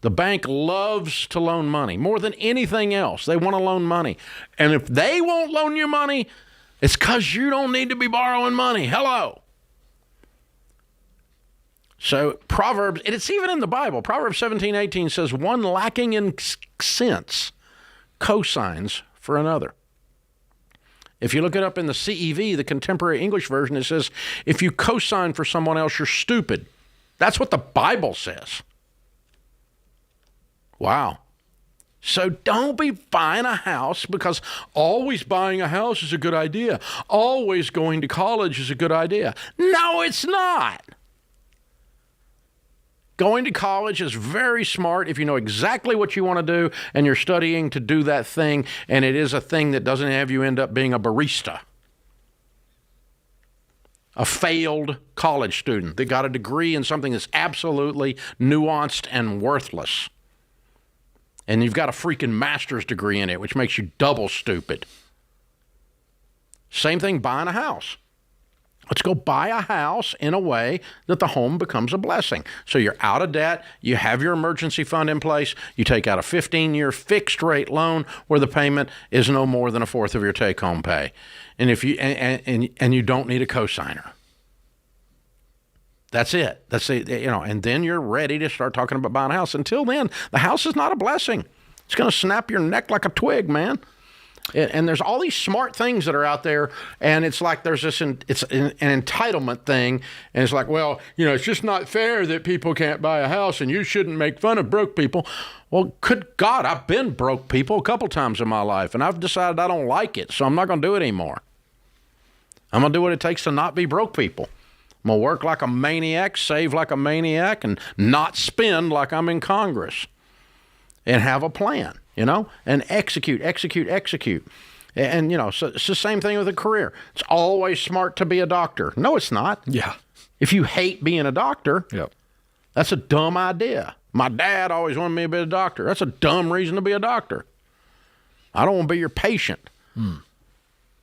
The bank loves to loan money more than anything else. They want to loan money. And if they won't loan you money, it's because you don't need to be borrowing money. Hello. So Proverbs, and it's even in the Bible, Proverbs 17:18 says, one lacking in sense cosigns for another. If you look it up in the CEV, the Contemporary English Version, it says, if you cosign for someone else, you're stupid. That's what the Bible says. Wow. So don't be buying a house because always buying a house is a good idea. Always going to college is a good idea. No, it's not. Going to college is very smart if you know exactly what you want to do and you're studying to do that thing, and it is a thing that doesn't have you end up being a barista. A failed college student that got a degree in something that's absolutely nuanced and worthless. And you've got a freaking master's degree in it, which makes you double stupid. Same thing buying a house. Let's go buy a house in a way that the home becomes a blessing. So you're out of debt. You have your emergency fund in place. You take out a 15-year fixed rate loan where the payment is no more than a fourth of your take-home pay. And if you and you don't need a cosigner. That's it. That's it. And then you're ready to start talking about buying a house. Until then, the house is not a blessing. It's going to snap your neck like a twig, man. And there's all these smart things that are out there, and it's like there's it's an entitlement thing, and it's like, well, it's just not fair that people can't buy a house, and you shouldn't make fun of broke people. Well, good God, I've been broke people a couple times in my life, and I've decided I don't like it, so I'm not going to do it anymore. I'm going to do what it takes to not be broke people. I'm going to work like a maniac, save like a maniac, and not spend like I'm in Congress, and have a plan. And execute. And, so it's the same thing with a career. It's always smart to be a doctor. No, it's not. Yeah. If you hate being a doctor, yep, that's a dumb idea. My dad always wanted me to be a doctor. That's a dumb reason to be a doctor. I don't want to be your patient.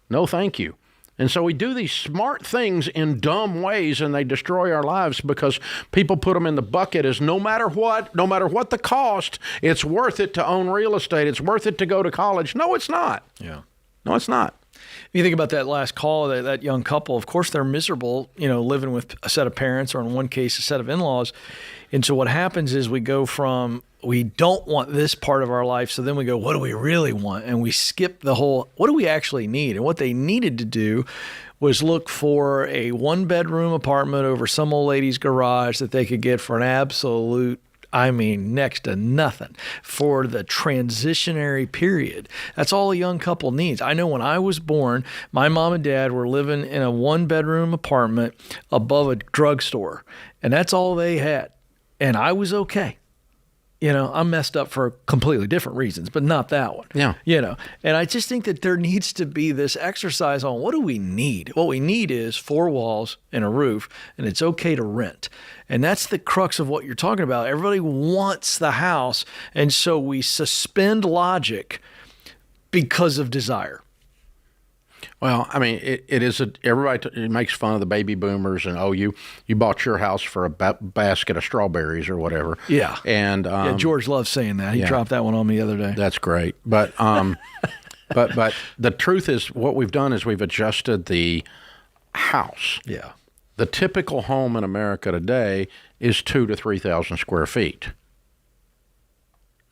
No, thank you. And so we do these smart things in dumb ways, and they destroy our lives because people put them in the bucket as no matter what the cost, it's worth it to own real estate. It's worth it to go to college. No, it's not. Yeah. No, it's not. You think about that last call, that young couple, of course, they're miserable, living with a set of parents or in one case, a set of in-laws. And so what happens is we go from, we don't want this part of our life. So then we go, what do we really want? And we skip the whole, what do we actually need? And what they needed to do was look for a 1-bedroom apartment over some old lady's garage that they could get for an absolute, next to nothing for the transitionary period. That's all a young couple needs. I know when I was born, my mom and dad were living in a 1-bedroom apartment above a drugstore, and that's all they had. And I was okay. I'm messed up for completely different reasons, but not that one. Yeah. And I just think that there needs to be this exercise on what do we need? What we need is 4 walls and a roof, and it's okay to rent. And that's the crux of what you're talking about. Everybody wants the house, and so we suspend logic because of desire. Well, it is everybody makes fun of the baby boomers and, you bought your house for a basket of strawberries or whatever. Yeah. And George loves saying that. He dropped that one on me the other day. That's great. But but the truth is what we've done is we've adjusted the house. Yeah. The typical home in America today is 2,000 to 3,000 square feet.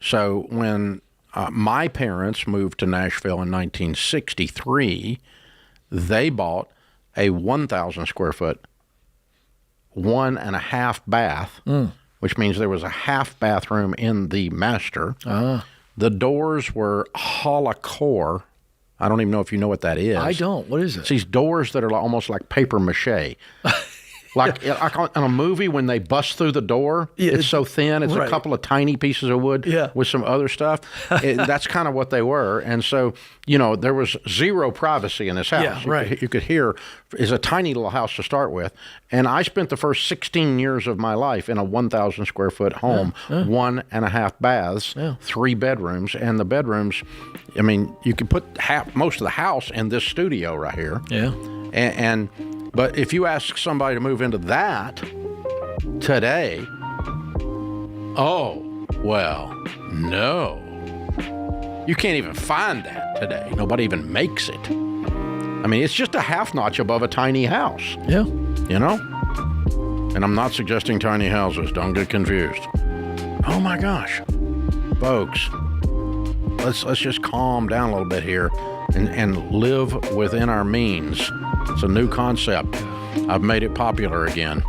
So when my parents moved to Nashville in 1963, they bought a 1,000 square foot, 1.5 bath, which means there was a half bathroom in the master. The doors were holocore. I don't even know if you know what that is. I don't. What is it? It's these doors that are almost like paper mache. Like in a movie when they bust through the door, it's so thin. It's a couple of tiny pieces of wood with some other stuff. That's kind of what they were. And so, there was zero privacy in this house. Yeah, right. You could hear, it's a tiny little house to start with. And I spent the first 16 years of my life in a 1,000 square foot home, 1.5 baths, 3 bedrooms. And the bedrooms, you could put most of the house in this studio right here. Yeah. But if you ask somebody to move into that today, no. You can't even find that today. Nobody even makes it. It's just a half notch above a tiny house. Yeah. And I'm not suggesting tiny houses. Don't get confused. Oh my gosh. Folks, let's just calm down a little bit here and live within our means. It's a new concept. I've made it popular again.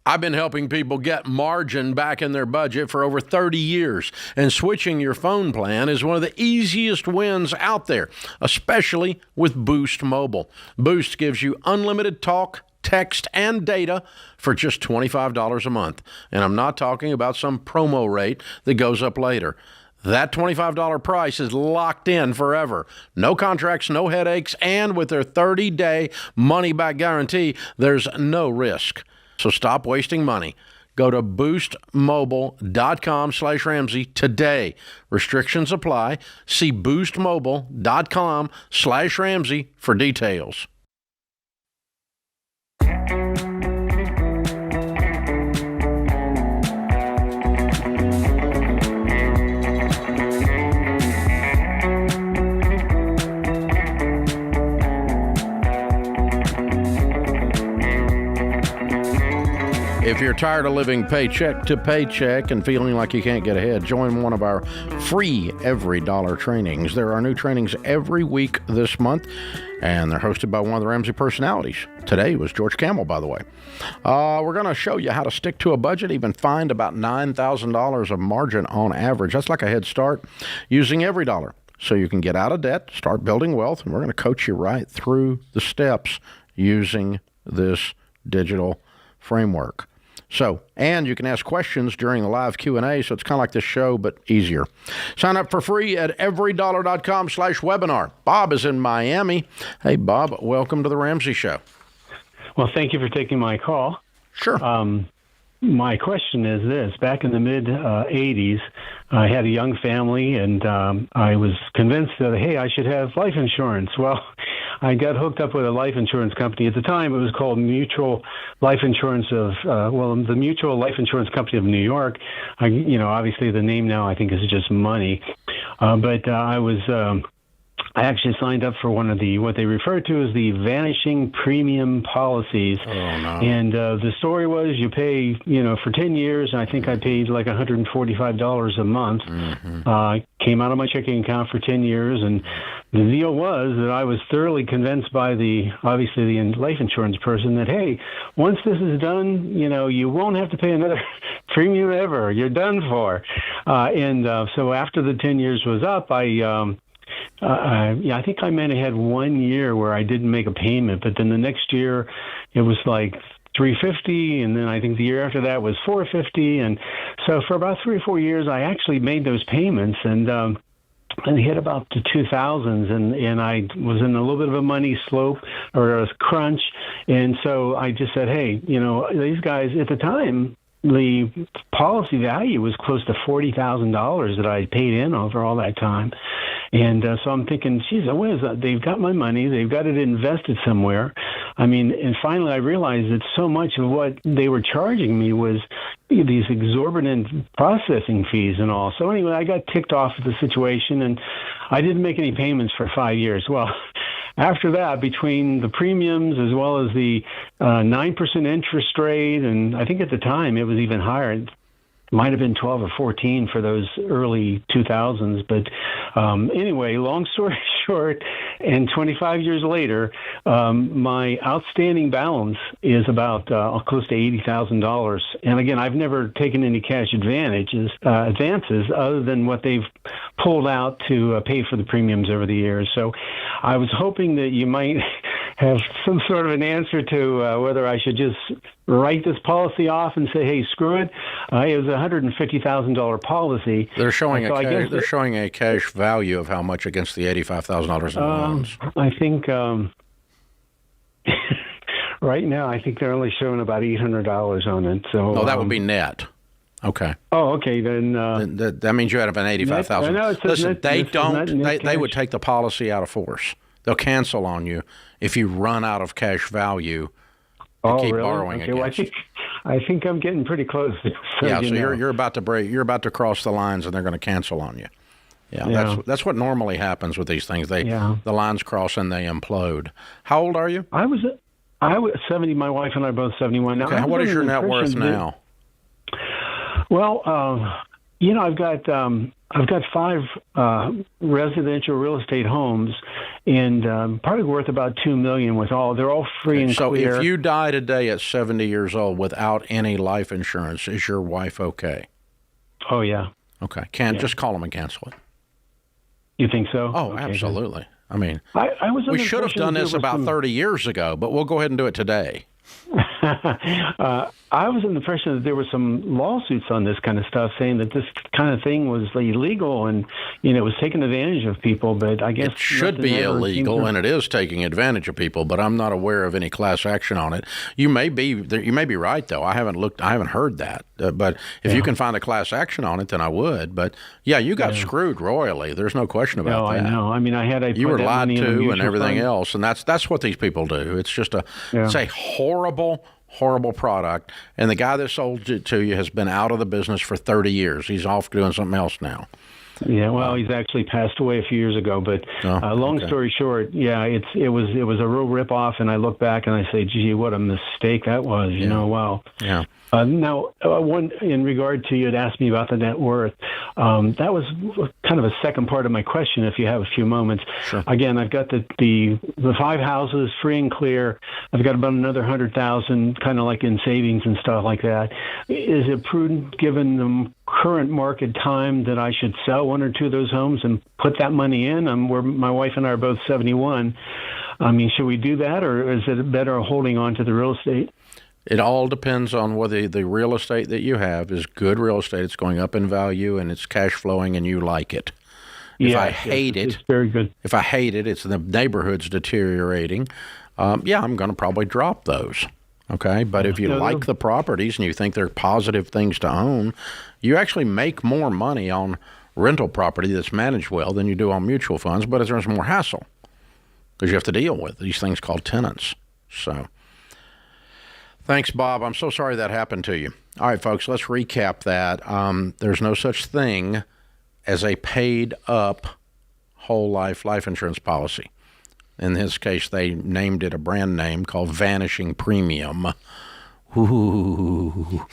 I've been helping people get margin back in their budget for over 30 years, and switching your phone plan is one of the easiest wins out there, especially with Boost Mobile. Boost gives you unlimited talk, text, and data for just $25 a month. And I'm not talking about some promo rate that goes up later. That $25 price is locked in forever. No contracts, no headaches, and with their 30-day money-back guarantee, there's no risk. So stop wasting money. Go to boostmobile.com/Ramsey today. Restrictions apply. See boostmobile.com/Ramsey for details. If you're tired of living paycheck to paycheck and feeling like you can't get ahead, join one of our free Every Dollar trainings. There are new trainings every week this month, and they're hosted by one of the Ramsey personalities. Today was George Camel, by the way. We're going to show you how to stick to a budget, even find about $9,000 of margin on average. That's like a head start using Every Dollar. So you can get out of debt, start building wealth, and we're going to coach you right through the steps using this digital framework. So, and you can ask questions during the live Q&A, so it's kind of like this show, but easier. Sign up for free at everydollar.com/webinar. Bob is in Miami. Hey, Bob, welcome to the Ramsey Show. Well, thank you for taking my call. Sure. My question is this. Back in the mid-'80s, I had a young family, and I was convinced that, hey, I should have life insurance. Well, I got hooked up with a life insurance company. At the time, it was called Mutual Life Insurance the Mutual Life Insurance Company of New York. Obviously the name now I think is just money. I actually signed up for one of what they refer to as the vanishing premium policies. Oh, no. And the story was you pay, for 10 years, and I think I paid like $145 a month. Mm-hmm. Came out of my checking account for 10 years, and the deal was that I was thoroughly convinced by the life insurance person that, hey, once this is done, you won't have to pay another premium ever. You're done for. So after the 10 years was up, I think I might have had 1 year where I didn't make a payment, but then the next year it was like $350, and then I think the year after that was $450, and so for about 3 or 4 years I actually made those payments, and hit about the 2000s, and I was in a little bit of a money slope or a crunch, and so I just said, hey, these guys at the time, the policy value was close to $40,000 that I paid in over all that time. And so I'm thinking, geez, what is that? They've got my money. They've got it invested somewhere. And finally I realized that so much of what they were charging me was these exorbitant processing fees and all. So anyway, I got ticked off at the situation, and I didn't make any payments for 5 years. Well, after that, between the premiums as well as the 9% interest rate, and I think at the time it was even higher, it might have been 12 or 14 for those early 2000s. But anyway, long story short, and 25 years later, my outstanding balance is about close to $80,000. And again, I've never taken any cash advances other than what they've pulled out to pay for the premiums over the years. So I was hoping that you might have some sort of an answer to whether I should just write this policy off and say, hey, screw it. It was a $150,000 policy. They're showing a cash value of how much against the $85,000 in loans. I think right now, I think they're only showing about $800 on it. So that would be net. Okay. Oh, okay. Then that means you had an $85,000. Listen, they would take the policy out of force. They'll cancel on you if you run out of cash value and keep borrowing against. Well, I think I'm getting pretty close. So you're about to break. You're about to cross the lines, and they're going to cancel on you. Yeah. That's what normally happens with these things. The lines cross and they implode. How old are you? I was 70. My wife and I are both 71 now. Okay. What is your net worth now? Well, I've got 5 residential real estate homes, and probably worth about $2 million they're all free and clear. So if you die today at 70 years old without any life insurance, is your wife okay? Oh yeah. Okay. Just call them and cancel it. You think so? Oh, okay, absolutely. Then. I was. We should have done this about 30 years ago, but we'll go ahead and do it today. I was in the impression that there were some lawsuits on this kind of stuff saying that this kind of thing was illegal and, was taking advantage of people. But I guess it should be illegal, and it is taking advantage of people. But I'm not aware of any class action on it. You may be right though. I haven't heard that. But if you can find a class action on it, then I would. But yeah, you got screwed royally. There's no question about that. I know. I mean, you were lied to and everything else, and that's what these people do. It's just it's a horrible product, and the guy that sold it to you has been out of the business for 30 years. He's off doing something else now. Yeah, well, he's actually passed away a few years ago. But long story short, it was a real rip-off, and I look back and I say, gee, what a mistake that was. Wow. Yeah. Now, one in regard to, you had asked me about the net worth. That was kind of a second part of my question, if you have a few moments. Sure. Again, I've got the 5 houses free and clear. I've got about another 100,000 kind of like in savings and stuff like that. Is it prudent, given the current market time, that I should sell 1 or 2 of those homes and put that money in? My wife and I are both 71. I mean, should we do that, or is it better holding on to the real estate? It all depends on whether the real estate that you have is good real estate. It's going up in value and it's cash flowing and you like it. If I hate it, it's very good. If I hate it, it's the neighborhood's deteriorating. I'm going to probably drop those. Okay, but if you like the properties and you think they're positive things to own, you actually make more money on rental property that's managed well than you do on mutual funds. But there's more hassle because you have to deal with these things called tenants. So. Thanks, Bob. I'm so sorry that happened to you. All right, folks, let's recap that. There's no such thing as a paid-up whole life insurance policy. In this case, they named it a brand name called Vanishing Premium. Ooh,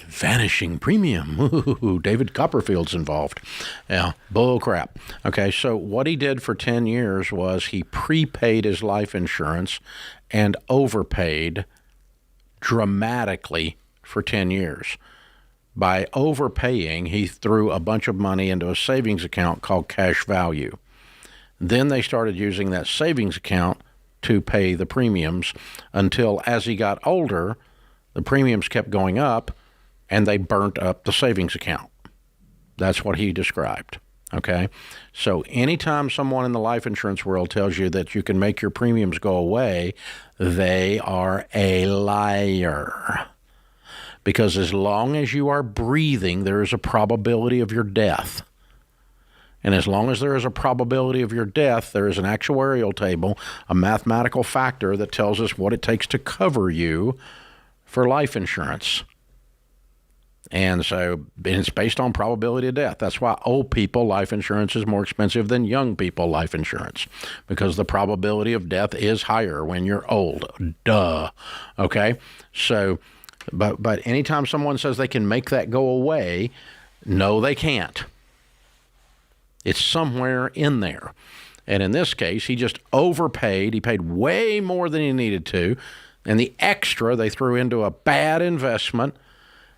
Vanishing Premium. Ooh, David Copperfield's involved. Yeah, bull crap. Okay, so what he did for 10 years was he prepaid his life insurance and overpaid dramatically for 10 years. By overpaying, he threw a bunch of money into a savings account called cash value. Then they started using that savings account to pay the premiums until, as he got older, the premiums kept going up and they burnt up the savings account. That's what he described. Okay? So anytime someone in the life insurance world tells you that you can make your premiums go away, they are a liar. Because as long as you are breathing, there is a probability of your death. And as long as there is a probability of your death, there is an actuarial table, a mathematical factor that tells us what it takes to cover you for life insurance. And so it's based on probability of death. That's why old people life insurance is more expensive than young people life insurance, because the probability of death is higher when you're old. Duh. Okay? So, but anytime someone says they can make that go away, no, they can't. It's somewhere in there. And in this case, he just overpaid. He paid way more than he needed to. And the extra they threw into a bad investment.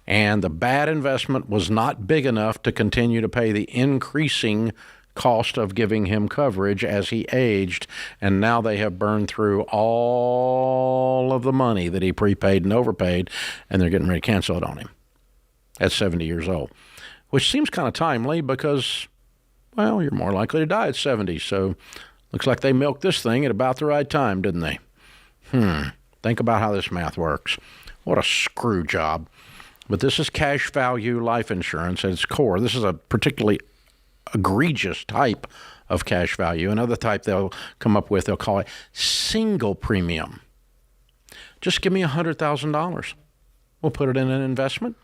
And the bad investment was not big enough to continue to pay the increasing cost of giving him coverage as he aged. And now they have burned through all of the money that he prepaid and overpaid, and they're getting ready to cancel it on him at 70 years old, which seems kind of timely because, well, you're more likely to die at 70. So looks like they milked this thing at about the right time, didn't they? Think about how this math works. What a screw job. But this is cash value life insurance at its core. This is a particularly egregious type of cash value. Another type they'll come up with, they'll call it single premium. Just give me $100,000. We'll put it in an investment.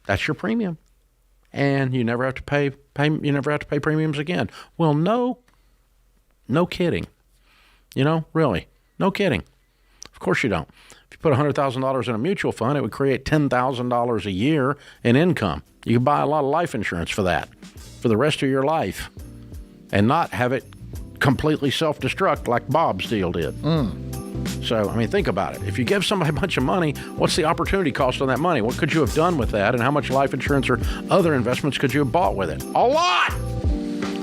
That's your premium. And you never have to pay premiums again. Well, no kidding. Really, no kidding. Of course you don't. If you put $100,000 in a mutual fund, it would create $10,000 a year in income. You could buy a lot of life insurance for that, for the rest of your life, and not have it completely self-destruct like Bob's deal did. So, think about it. If you give somebody a bunch of money, what's the opportunity cost on that money? What could you have done with that, and how much life insurance or other investments could you have bought with it? A lot!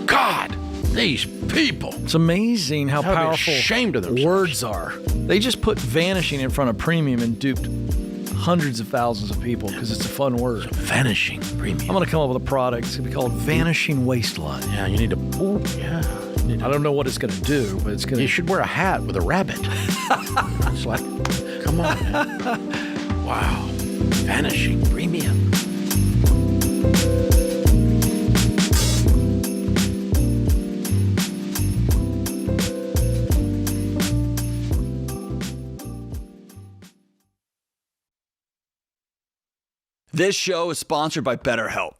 God! These people. It's amazing how They'll be powerful ashamed of themselves. words are. They just put vanishing in front of premium and duped hundreds of thousands of people because it's a fun word. Vanishing premium. I'm going to come up with a product. It's going to be called Vanishing Waistline. Yeah, you need to. Ooh, yeah. I don't know what it's going to do, but it's going to. You should wear a hat with a rabbit. It's like, come on, man. Wow. Vanishing premium. This show is sponsored by BetterHelp.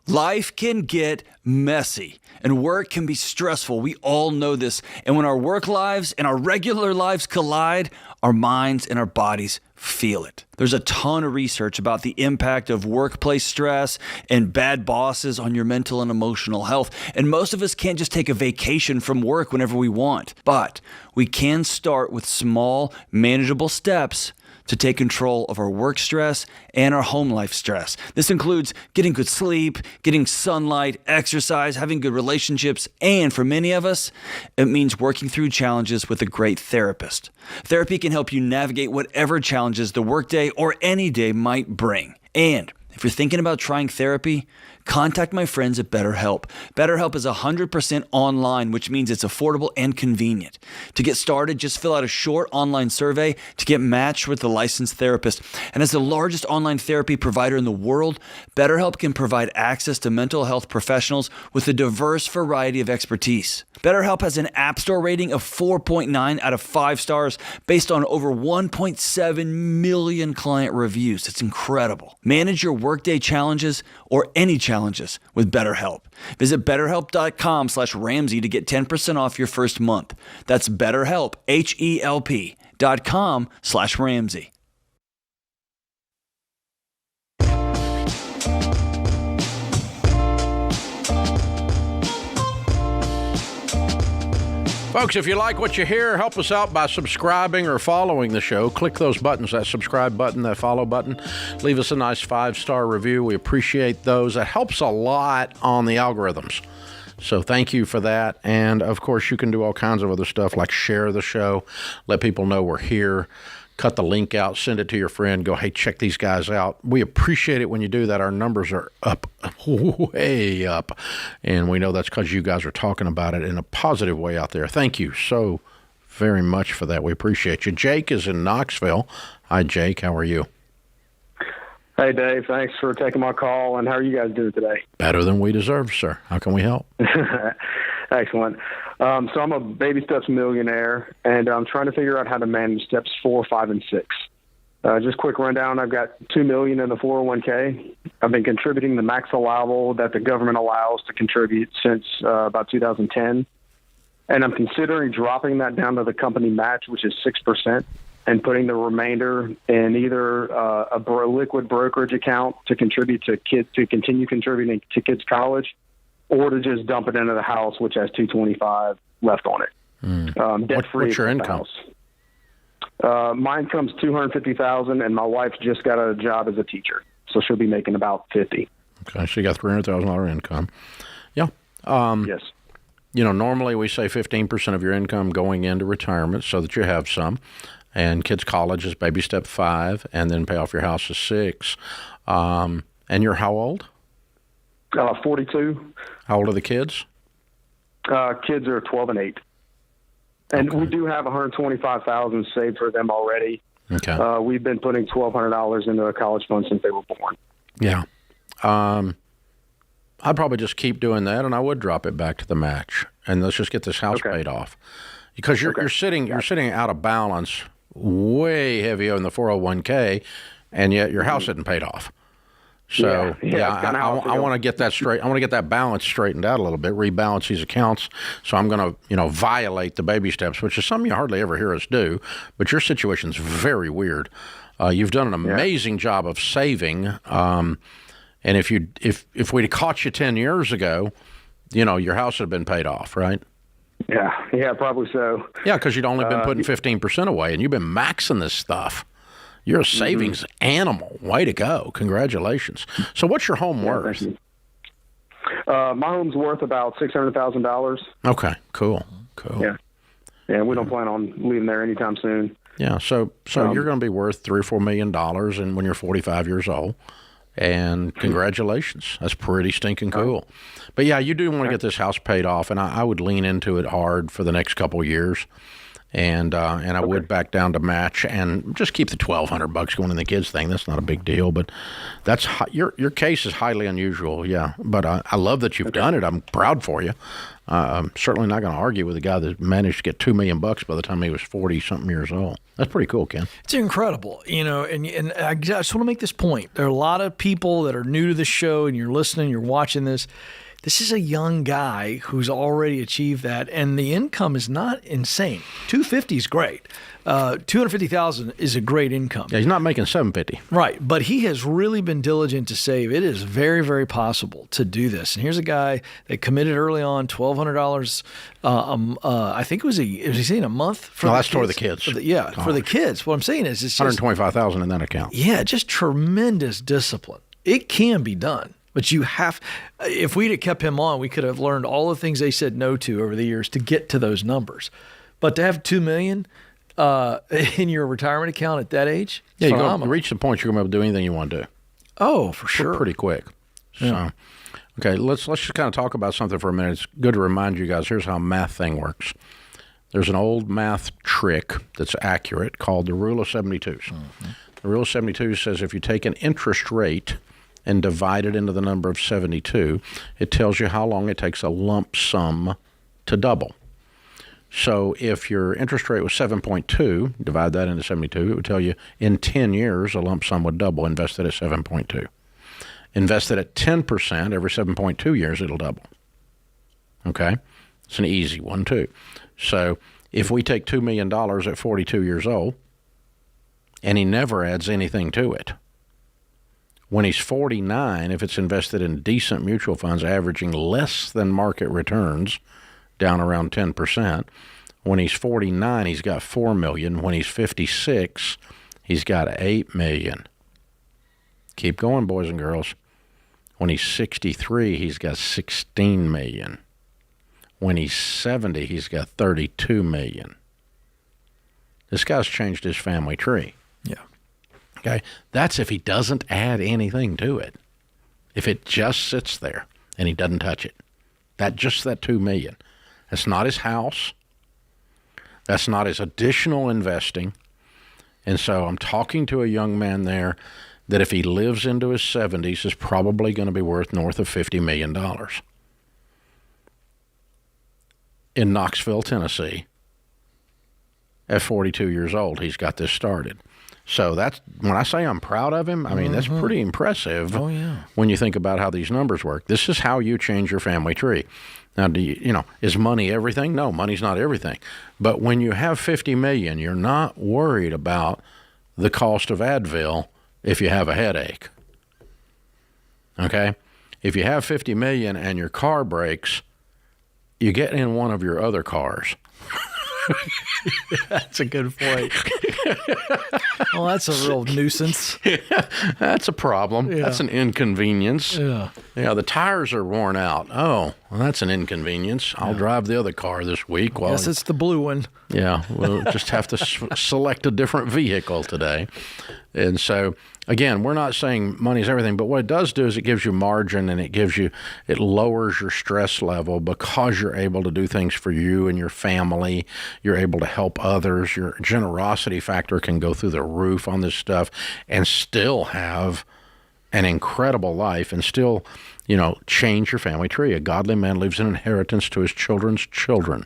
Life can get messy and work can be stressful. We all know this. And when our work lives and our regular lives collide, our minds and our bodies feel it. There's a ton of research about the impact of workplace stress and bad bosses on your mental and emotional health. And most of us can't just take a vacation from work whenever we want. But we can start with small, manageable steps to take control of our work stress and our home life stress. This includes getting good sleep, getting sunlight, exercise, having good relationships, and for many of us, it means working through challenges with a great therapist. Therapy can help you navigate whatever challenges the workday or any day might bring. And if you're thinking about trying therapy, contact my friends at BetterHelp. BetterHelp is 100% online, which means it's affordable and convenient. To get started, just fill out a short online survey to get matched with a licensed therapist. And as the largest online therapy provider in the world, BetterHelp can provide access to mental health professionals with a diverse variety of expertise. BetterHelp has an App Store rating of 4.9 out of 5 stars based on over 1.7 million client reviews. It's incredible. Manage your workday challenges or any challenges with BetterHelp. Visit BetterHelp.com/Ramsey to get 10% off your first month. That's BetterHelp, HELP.com/Ramsey. Folks, if you like what you hear, help us out by subscribing or following the show. Click those buttons, that subscribe button, that follow button. Leave us a nice 5-star review. We appreciate those. That helps a lot on the algorithms. So thank you for that. And, of course, you can do all kinds of other stuff like share the show, let people know we're here, cut the link out, send it to your friend, go, hey, check these guys out. We appreciate it when you do that. Our numbers are up, way up, and we know that's because you guys are talking about it in a positive way out there. Thank you so very much for that. We appreciate you. Jake is in Knoxville. Hi, Jake. How are you? Hey, Dave. Thanks for taking my call, and how are you guys doing today? Better than we deserve, sir. How can we help? Excellent. So I'm a baby steps millionaire, and I'm trying to figure out how to manage steps 4, 5, and 6. Just quick rundown. I've got $2 million in the 401k. I've been contributing the max allowable that the government allows to contribute since about 2010. And I'm considering dropping that down to the company match, which is 6%, and putting the remainder in either a liquid brokerage account to contribute to kids, to continue contributing to kids' college, or to just dump it into the house, which has $225 left on it. Debt free. What's your income? My income's $250,000, and my wife just got a job as a teacher, so she'll be making about $50,000. Okay, so you got $300,000 income. Yeah. Yes. You know, normally we say 15% of your income going into retirement so that you have some. And kids' college is baby step 5, and then pay off your house is 6. And you're how old? 42. How old are the kids? Kids are 12 and 8. And okay. We do have $125,000 saved for them already. Okay. We've been putting $1,200 into a college fund since they were born. Yeah. I'd probably just keep doing that, and I would drop it back to the match, and let's just get this house paid off. Because you're sitting out of balance, way heavier in the 401k, and yet your house isn't paid off. So I want to get that straight. I want to get that balance straightened out a little bit, rebalance these accounts. So I'm going to, violate the baby steps, which is something you hardly ever hear us do. But your situation's very weird. You've done an amazing job of saving. And if we'd caught you 10 years ago, your house would have been paid off, right? Yeah, probably so. Yeah, because you'd only been putting 15% away, and you've been maxing this stuff. You're a savings animal. Way to go. Congratulations. So what's your home worth? My home's worth about $600,000. Okay, cool. Yeah. Yeah, we don't plan on leaving there anytime soon. Yeah, so you're going to be worth $3 or $4 million and when you're 45 years old. And congratulations. That's pretty stinking cool. But yeah, you do want to get this house paid off, and I would lean into it hard for the next couple of years. And I would back down to match and just keep the $1,200 going in the kids thing. That's not a big deal, but that's your case is highly unusual. Yeah, but I love that you've done it. I'm proud for you. I'm certainly not going to argue with a guy that managed to get $2 million by the time he was 40-something years old. That's pretty cool, Ken. It's incredible, and I just want to make this point. There are a lot of people that are new to the show, and you're listening, you're watching this. This is a young guy who's already achieved that, and the income is not insane. $250 is great. $250,000 is a great income. Yeah, he's not making $750. Right, but he has really been diligent to save. It is very, very possible to do this. And here's a guy that committed early on $1,200. I think was he saying a month? For that's for the kids. For the kids. What I'm saying is it's just $125,000 in that account. Yeah, just tremendous discipline. It can be done. But if we'd have kept him on, we could have learned all the things they said no to over the years to get to those numbers. But to have $2 million in your retirement account at that age, you reach the point you're going to be able to do anything you want to do. Oh, for sure, pretty quick. Yeah. So, okay, let's just kind of talk about something for a minute. It's good to remind you guys. Here's how a math thing works. There's an old math trick that's accurate called the rule of 72s. Mm-hmm. The rule of 72 says if you take an interest rate and divide it into the number of 72, it tells you how long it takes a lump sum to double. So if your interest rate was 7.2, divide that into 72, it would tell you in 10 years a lump sum would double, invested at 7.2. Invested at 10%, every 7.2 years it'll double. Okay? It's an easy one too. So if we take $2 million at 42 years old, and he never adds anything to it, when he's 49, if it's invested in decent mutual funds averaging less than market returns, down around 10%, when he's 49, he's got $4 million. When he's 56, he's got $8 million. Keep going, boys and girls. When he's 63, he's got $16 million. When he's 70, he's got $32 million. This guy's changed his family tree. Yeah. Okay, that's if he doesn't add anything to it. If it just sits there and he doesn't touch it, that $2 million. That's not his house. That's not his additional investing. And so I'm talking to a young man there that if he lives into his 70s is probably going to be worth north of $50 million. In Knoxville, Tennessee, at 42 years old, he's got this started. So that's when I say I'm proud of him, I mean, that's pretty impressive. Oh, yeah. When you think about how these numbers work. This is how you change your family tree. Now, is money everything? No, money's not everything. But when you have $50 million, you're not worried about the cost of Advil if you have a headache. Okay? If you have $50 million and your car breaks, you get in one of your other cars. That's a good point. Well, that's a real nuisance. That's a problem. Yeah. That's an inconvenience. Yeah. Yeah, the tires are worn out. Oh, well, that's an inconvenience. I'll drive the other car this week. Yes, it's the blue one. Yeah, we'll just have to select a different vehicle today. And so, again, we're not saying money's everything, but what it does do is it gives you margin and it lowers your stress level because you're able to do things for you and your family. You're able to help others. Your generosity factor can go through the roof on this stuff and still have an incredible life and still, change your family tree. A godly man leaves an inheritance to his children's children,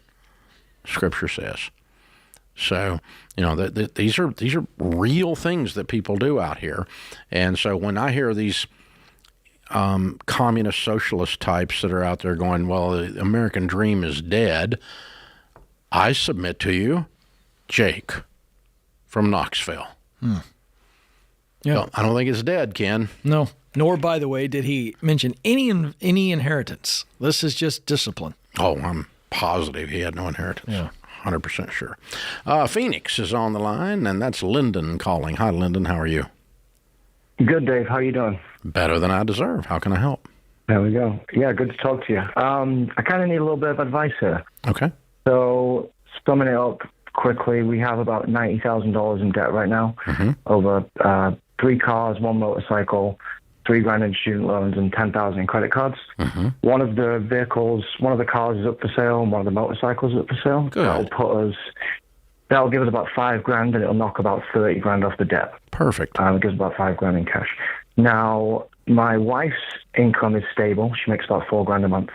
Scripture says. So, these are real things that people do out here. And so when I hear these communist socialist types that are out there going, well, the American dream is dead, I submit to you, Jake from Knoxville. Yeah. I don't think it's dead, Ken. No. Nor, by the way, did he mention any inheritance. This is just discipline. Oh, I'm positive he had no inheritance. Yeah. 100% sure. Phoenix is on the line, and that's Lyndon calling. Hi, Lyndon. How are you? Good, Dave. How are you doing? Better than I deserve. How can I help? There we go. Yeah, good to talk to you. I kind of need a little bit of advice here. Okay. So, summing it up quickly, we have about $90,000 in debt right now over 3 cars, 1 motorcycle, $3,000 in student loans, and $10,000 in credit cards. One of the cars is up for sale, and one of the motorcycles is up for sale. Good. That'll give us about $5,000, and it'll knock about $30,000 off the debt. Perfect. It gives about $5,000 in cash. Now, my wife's income is stable. She makes about $4,000 a month.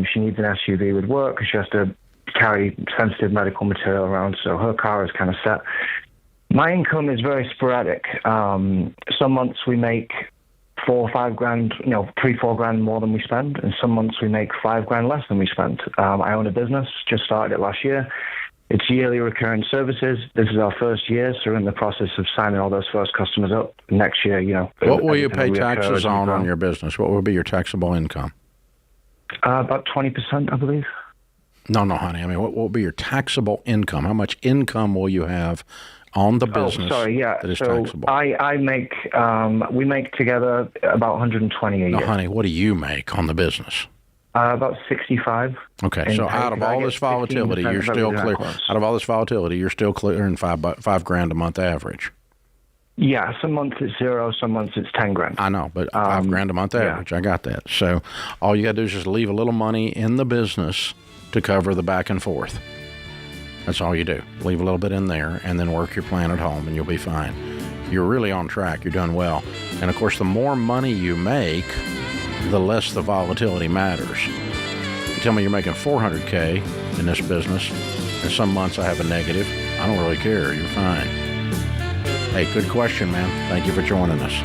She needs an SUV with work because she has to carry sensitive medical material around, so her car is kind of set. My income is very sporadic. Some months we make $4,000 or $5,000, $3,000-4,000 more than we spend, and some months we make $5,000 less than we spend. I own a business, just started it last year. It's yearly recurring services. This is our first year, so we're in the process of signing all those first customers up. Next year, What will you pay taxes on your business? What will be your taxable income? About 20%, I believe. No, honey. I mean, what will be your taxable income? How much income will you have on the business that is taxable? We make together about $120 a year. No, honey, what do you make on the business? About 65. Okay, so out of all this volatility, you're still clear. Out of all this volatility, you're still clearing $5,000 a month average. Yeah, some months it's 0, some months it's $10,000. I know, but $5,000 a month average. I got that. So all you got to do is just leave a little money in the business to cover the back and forth. That's all you do. Leave a little bit in there, and then work your plan at home, and you'll be fine. You're really on track. You're doing well. And of course, the more money you make, the less the volatility matters. You tell me you're making $400K in this business, and some months I have a negative. I don't really care. You're fine. Hey, good question, man. Thank you for joining us.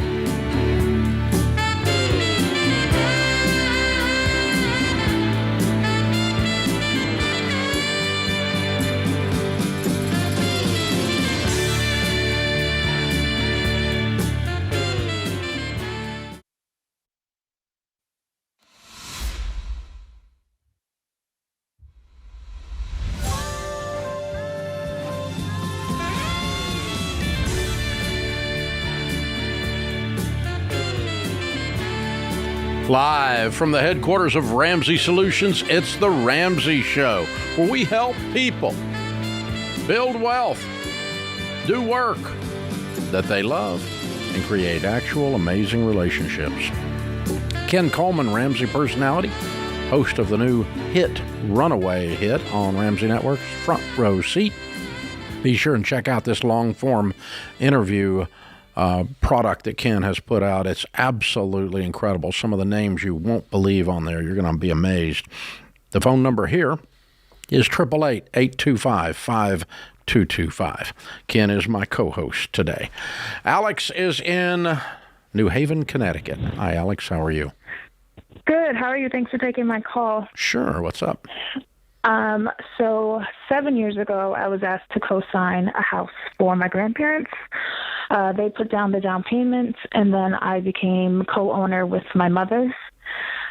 Live from the headquarters of Ramsey Solutions, it's The Ramsey Show, where we help people build wealth, do work that they love, and create actual amazing relationships. Ken Coleman, Ramsey personality, host of the new hit Runaway hit on Ramsey Network's Front Row Seat. Be sure and check out this long-form interview product that Ken has put out. It's absolutely incredible. Some of the names you won't believe on there. You're going to be amazed. The phone number here is 888-825-5225. Ken is my co-host today. Alex is in New Haven, Connecticut. Hi, Alex. How are you? Good. How are you? Thanks for taking my call. Sure. What's up? So 7 years ago, I was asked to co-sign a house for my grandparents. They put down the down payment, and then I became co-owner with my mother.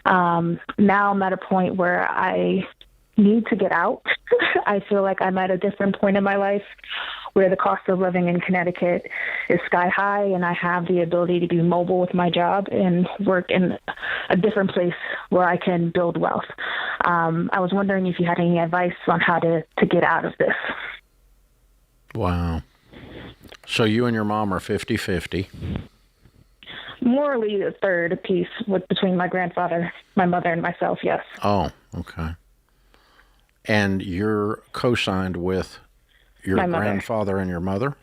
Now I'm at a point where I need to get out. I feel like I'm at a different point in my life where the cost of living in Connecticut is sky high, and I have the ability to be mobile with my job and work in a different place where I can build wealth. I was wondering if you had any advice on how to get out of this. Wow. So you and your mom are 50-50. Morally, a third piece between my grandfather, my mother, and myself, yes. Oh, okay. And you're co-signed with your grandfather and your mother?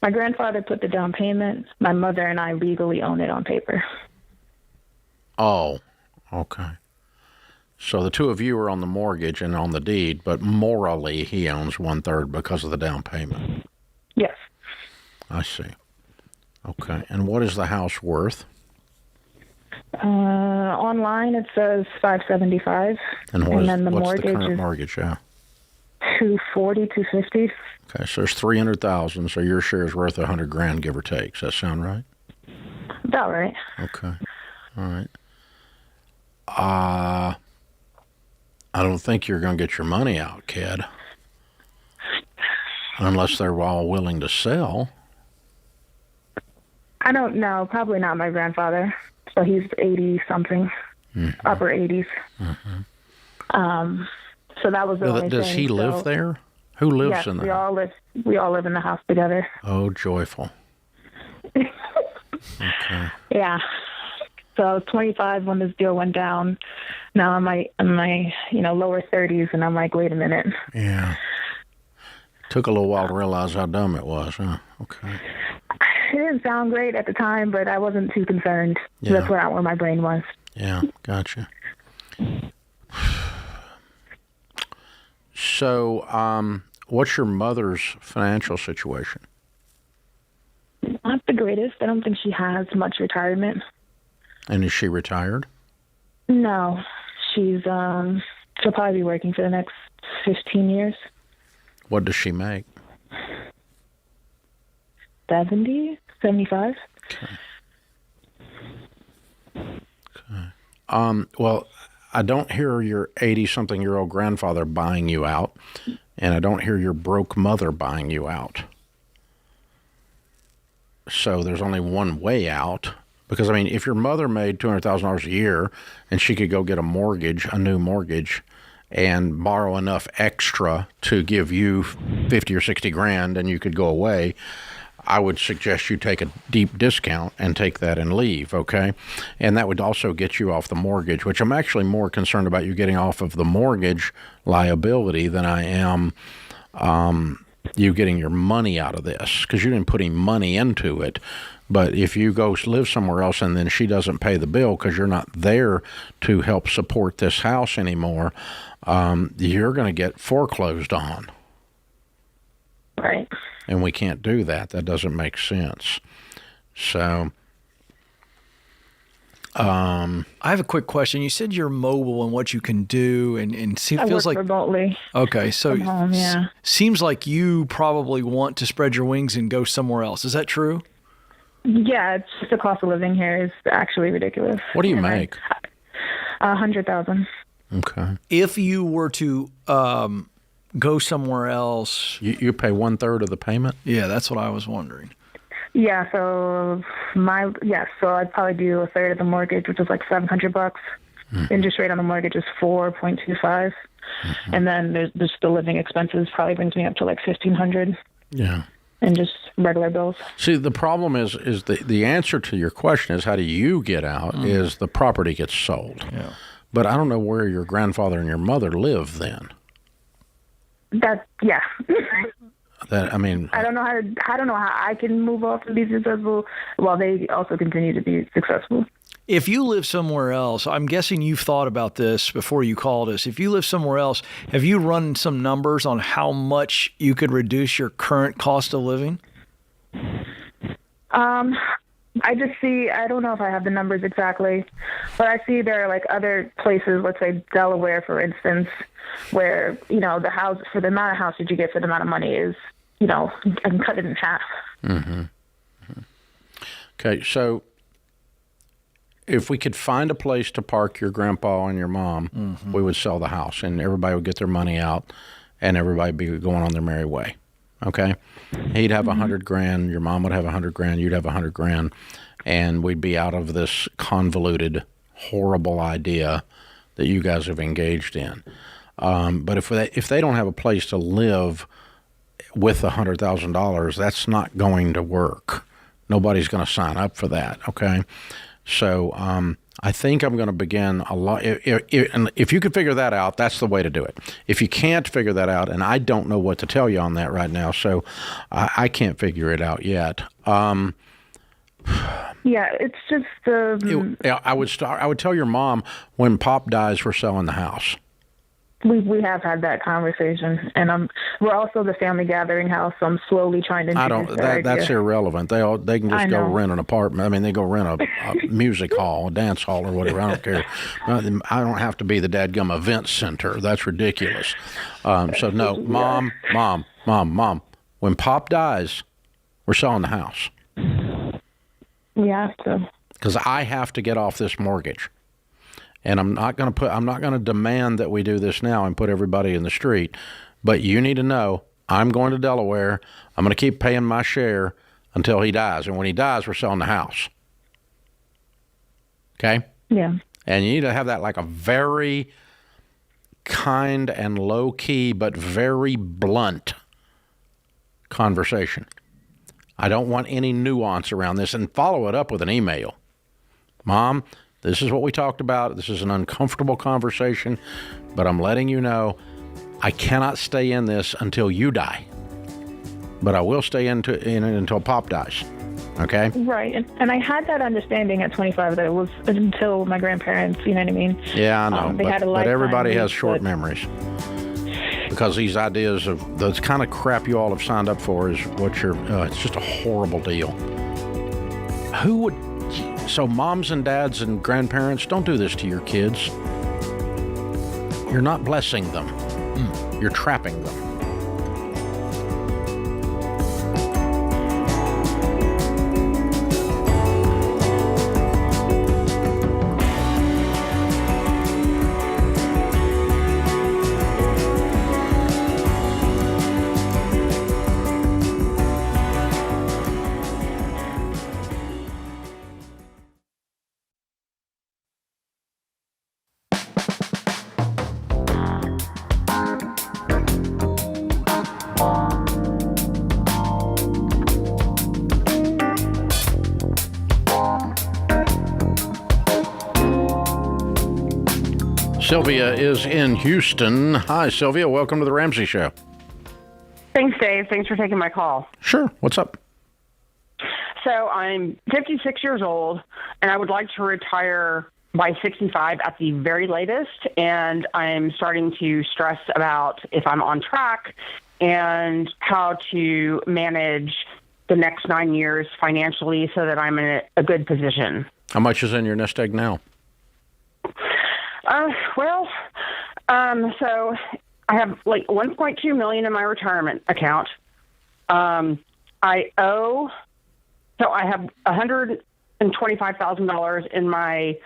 My grandfather put the down payment. My mother and I legally own it on paper. Oh, okay. So the two of you are on the mortgage and on the deed, but morally he owns 1/3 because of the down payment. Yes. I see. Okay. And what is the house worth? Online it says $575. And then the what's mortgage the current is mortgage? Yeah. $240, $250. Okay, so it's $300,000. So your share is worth $100,000, give or take. Does that sound right? About right. Okay. All right. I don't think you're going to get your money out, kid. Unless they're all willing to sell. I don't know. Probably not my grandfather. So he's 80-something. upper 80s. So that was the only thing. Does he live there? Who lives in the house? We all live in the house together. Oh, joyful. Okay. Yeah. So I was 25 when this deal went down. Now I'm in my lower 30s, and I'm like, wait a minute. Yeah. Took a little while to realize how dumb it was, huh? Okay. It didn't sound great at the time, but I wasn't too concerned. Yeah. That's where my brain was. Yeah, gotcha. So, what's your mother's financial situation? Not the greatest. I don't think she has much retirement. And is she retired? No. She'll probably be working for the next 15 years. What does she make? 70, 75. Okay. Well, I don't hear your 80-something-year-old grandfather buying you out, and I don't hear your broke mother buying you out. So there's only one way out. Because, I mean, if your mother made $200,000 a year and she could go get a new mortgage, and borrow enough extra to give you 50 or 60 grand and you could go away, I would suggest you take a deep discount and take that and leave, okay? And that would also get you off the mortgage, which I'm actually more concerned about you getting off of the mortgage liability than I am you getting your money out of this, because you didn't put any money into it. But if you go live somewhere else and then she doesn't pay the bill because you're not there to help support this house anymore, you're going to get foreclosed on. Right. And we can't do that. That doesn't make sense. So, I have a quick question. You said you're mobile and what you can do, and I feels work like remotely. Okay, so From home, yeah. Seems like you probably want to spread your wings and go somewhere else. Is that true? Yeah, it's just the cost of living here is actually ridiculous. What do you make? 100,000. Okay. If you were to go somewhere else, you pay 1/3 of the payment. Yeah, that's what I was wondering. Yeah, so I'd probably do 1/3 of the mortgage, which is like $700. Mm-hmm. Interest rate on the mortgage is 4.25, and then there's just the living expenses probably brings me up to like $1,500. Yeah. And just regular bills. See, the problem is the answer to your question is how do you get out? Is the property gets sold. Yeah. But I don't know where your grandfather and your mother live then. Yeah. I mean, I don't know how I can move off and be successful while they also continue to be successful. If you live somewhere else, I'm guessing you've thought about this before you called us. If you live somewhere else, have you run some numbers on how much you could reduce your current cost of living? I just see, I don't know if I have the numbers exactly, but I see there are like other places, let's say Delaware, for instance, where, the house, for the amount of house that you get for the amount of money is, I can cut it in half. Mm-hmm. Okay, so if we could find a place to park your grandpa and your mom, we would sell the house and everybody would get their money out and everybody would be going on their merry way. Okay? He'd have $100,000, your mom would have $100,000, you'd have $100,000, and we'd be out of this convoluted, horrible idea that you guys have engaged in. But if they don't have a place to live with $100,000, that's not going to work. Nobody's going to sign up for that, okay? So I think I'm going to begin a lot. If you could figure that out, that's the way to do it. If you can't figure that out, and I don't know what to tell you on that right now, so I can't figure it out yet. Yeah, it's just. I would tell your mom when Pop dies, we're selling the house. We have had that conversation, and we're also the family gathering house, so I'm slowly trying to introduce that's irrelevant. They can just go rent an apartment. I mean, they go rent a music hall, a dance hall, or whatever. I don't care. I don't have to be the dadgum event center. That's ridiculous. So no, mom. When Pop dies, we're selling the house. We have to. Because I have to get off this mortgage. And I'm not going to demand that we do this now and put everybody in the street. But you need to know I'm going to Delaware. I'm going to keep paying my share until he dies. And when he dies, we're selling the house. Okay? Yeah. And you need to have that like a very kind and low-key but very blunt conversation. I don't want any nuance around this, and follow it up with an email. Mom, this is what we talked about. This is an uncomfortable conversation, but I'm letting you know I cannot stay in this until you die. But I will stay in it until Pop dies. Okay? Right. And I had that understanding at 25 that it was until my grandparents, you know what I mean? Yeah, I know. But everybody has short memories. Because these ideas of the kind of crap you all have signed up for is what it's just a horrible deal. So moms and dads and grandparents, don't do this to your kids. You're not blessing them. You're trapping them. Sylvia is in Houston. Hi, Sylvia. Welcome to the Ramsey Show. Thanks, Dave. Thanks for taking my call. Sure. What's up? So I'm 56 years old, and I would like to retire by 65 at the very latest, and I'm starting to stress about if I'm on track and how to manage the next 9 years financially so that I'm in a good position. How much is in your nest egg now? So I have like $1.2 million in my retirement account. I have $125,000 in my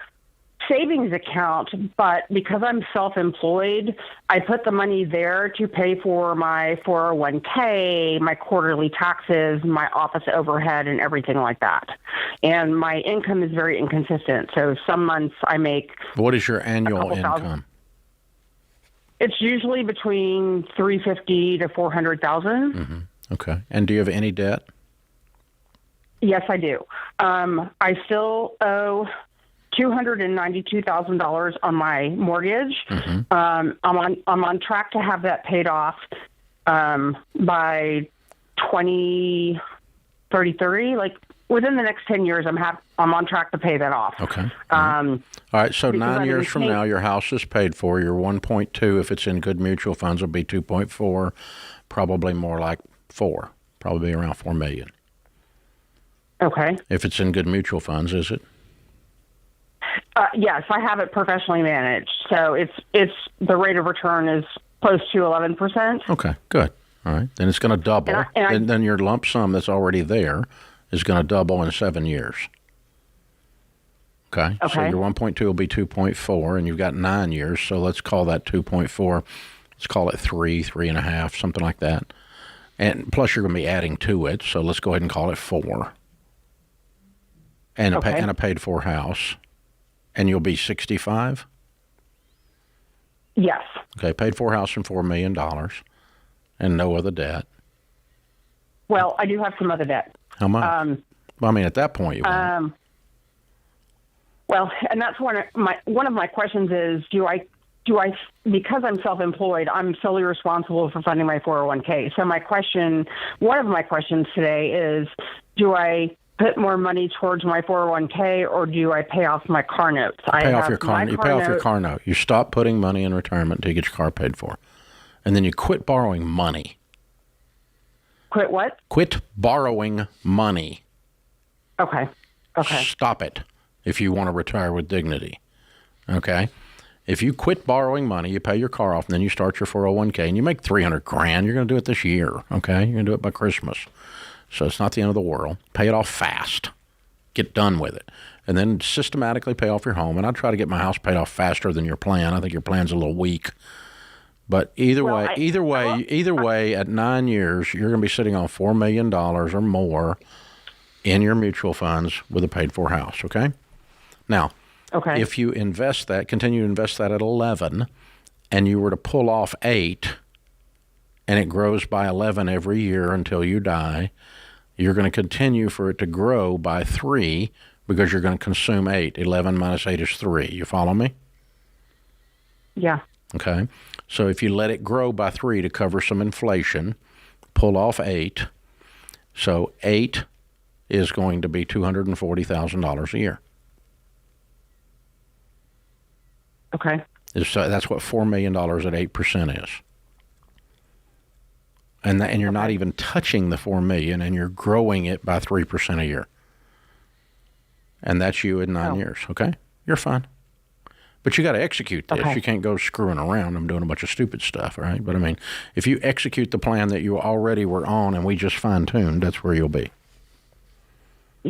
savings account, but because I'm self-employed, I put the money there to pay for my 401k, my quarterly taxes, my office overhead, and everything like that. And my income is very inconsistent. So some months I make... What is your annual income? It's usually between $350,000 to $400,000. Mm-hmm. Okay. And do you have any debt? Yes, I do. I still owe $292,000 on my mortgage. Mm-hmm. I'm on track to have that paid off by 2030. Like within the next 10 years, I'm on track to pay that off. Okay. All right. So 9 years from now, your house is paid for. Your 1.2, if it's in good mutual funds, will be 2.4, probably more like 4, probably around $4 million. Okay. If it's in good mutual funds, is it? Yes, I have it professionally managed. So it's the rate of return is close to 11%. Okay, good. All right. Then it's going to double. And then your lump sum that's already there is going to double in 7 years. Okay. So your 1.2 will be 2.4, and you've got 9 years. So let's call that 2.4. Let's call it 3.5, something like that. And plus you're going to be adding to it. So let's go ahead and call it 4. And a paid-for house. And you'll be 65? Yes. Okay, paid-for house and $4 million and no other debt. Well, I do have some other debt. How much? Well, I mean, at that point you won't. Well, and that's one of my questions is, do I because I'm self-employed, I'm solely responsible for funding my 401k. So one of my questions today is, do I put more money towards my 401k, or do I pay off my car notes? You pay off your car note. You stop putting money in retirement until you get your car paid for. And then you quit borrowing money. Quit what? Quit borrowing money. Okay. Stop it if you want to retire with dignity. Okay? If you quit borrowing money, you pay your car off, and then you start your 401k, and you make $300,000, you're going to do it this year. Okay? You're going to do it by Christmas. So it's not the end of the world. Pay it off fast. Get done with it. And then systematically pay off your home. And I'd try to get my house paid off faster than your plan. I think your plan's a little weak. But either way, at 9 years, you're going to be sitting on $4 million or more in your mutual funds with a paid-for house, okay? Now, Okay. If you invest that, continue to invest that at 11, and you were to pull off 8, and it grows by 11 every year until you die, you're going to continue for it to grow by 3 because you're going to consume 8. 11 minus 8 is 3. You follow me? Yeah. Okay. So if you let it grow by 3 to cover some inflation, pull off 8. So 8 is going to be $240,000 a year. Okay. So that's what $4 million at 8% is. And you're not even touching the $4 million, and you're growing it by 3% a year. And that's you in 9 years, okay? You're fine. But you got to execute this. Okay. You can't go screwing around and doing a bunch of stupid stuff, right? But I mean, if you execute the plan that you already were on and we just fine-tuned, that's where you'll be.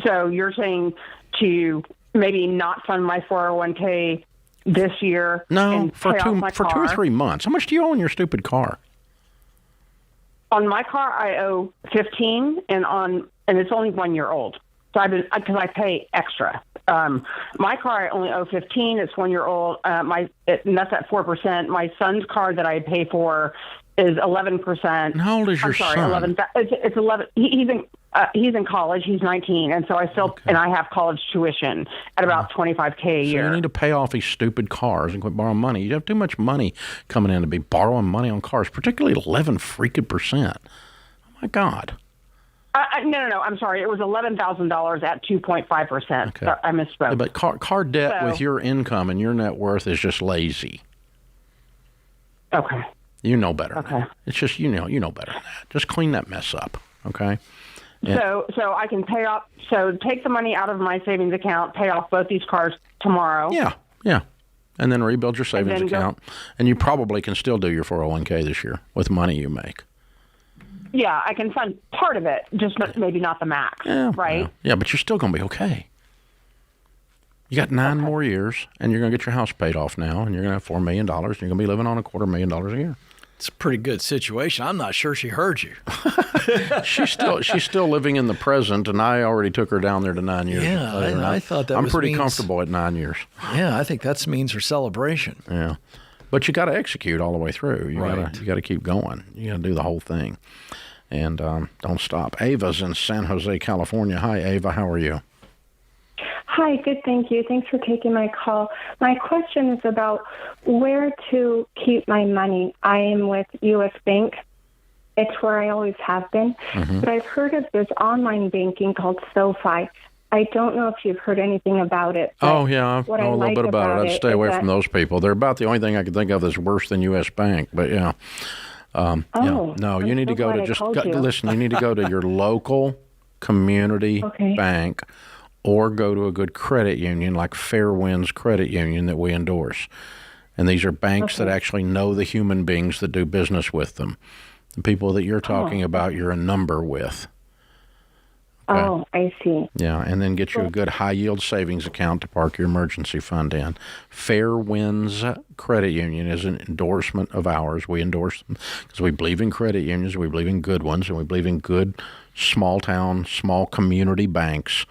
So you're saying to maybe not fund my 401k this year? No, and for pay 2 off my or car? 3 months. How much do you owe on your stupid car? On my car, I owe 15, and it's only 1 year old. So because I pay extra. My car, I only owe 15. It's 1 year old. And that's at 4%. My son's car that I pay for is 11%. And how old is your son? 11. It's 11. He's in college. He's 19, and so I still and I have college tuition at about $25K a year. So you need to pay off these stupid cars and quit borrowing money. You have too much money coming in to be borrowing money on cars, particularly 11%. Oh my God. No. I'm sorry. It was $11,000 at 2.5%. Okay. So I misspoke. Yeah, but car debt with your income and your net worth is just lazy. Okay. You know better. Okay. It's just you know better than that. Just clean that mess up. Okay. So I can pay off. So take the money out of my savings account, pay off both these cars tomorrow. Yeah. And then rebuild your savings account. And you probably can still do your 401k this year with money you make. Yeah, I can fund part of it, just maybe not the max, right? Yeah, but you're still going to be okay. You got 9 more years, and you're going to get your house paid off now, and you're going to have $4 million, and you're going to be living on $250,000 a year. It's a pretty good situation. I'm not sure she heard you. She's still living in the present, and I already took her down there to 9 years. Yeah, I thought that I'm was pretty comfortable at 9 years. Yeah, I think that means her celebration. Yeah, but you got to execute all the way through. You Right. got to keep going. You got to do the whole thing, and don't stop. Ava's in San Jose, California. Hi, Ava. How are you? Hi, good, thank you. Thanks for taking my call. My question is about where to keep my money. I am with U.S. Bank. It's where I always have been. Mm-hmm. But I've heard of this online banking called SoFi. I don't know if you've heard anything about it. Oh, yeah, I what know a little bit about it. I'd stay away is from those people. They're about the only thing I can think of that's worse than U.S. Bank, but yeah. No, you need to go to listen, you need to go to your local community bank or go to a good credit union like Fairwinds Credit Union that we endorse. And these are banks that actually know the human beings that do business with them. The people that you're talking about, you're a number with. Okay. Oh, I see. Yeah, and then get you a good high-yield savings account to park your emergency fund in. Fairwinds Credit Union is an endorsement of ours. We endorse them because we believe in credit unions, we believe in good ones, and we believe in good small-town, small community banks.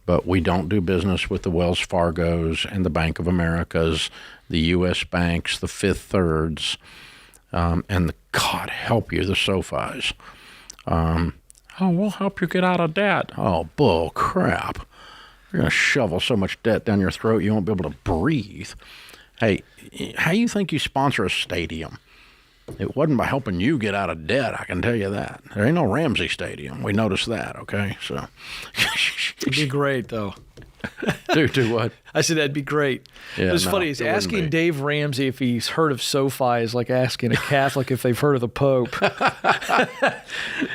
But we don't do business with the Wells Fargos and the Bank of Americas, the U.S. banks, the Fifth Thirds, and the, God help you, the SoFis. We'll help you get out of debt. Oh, bull crap. You're going to shovel so much debt down your throat you won't be able to breathe. Hey, how do you think you sponsor a stadium? It wasn't by helping you get out of debt, I can tell you that. There ain't no Ramsey Stadium. We noticed that, okay? So it'd be great, though. Do what? I said that'd be great. Yeah, it's funny. It's asking Dave Ramsey if he's heard of SoFi is like asking a Catholic if they've heard of the Pope.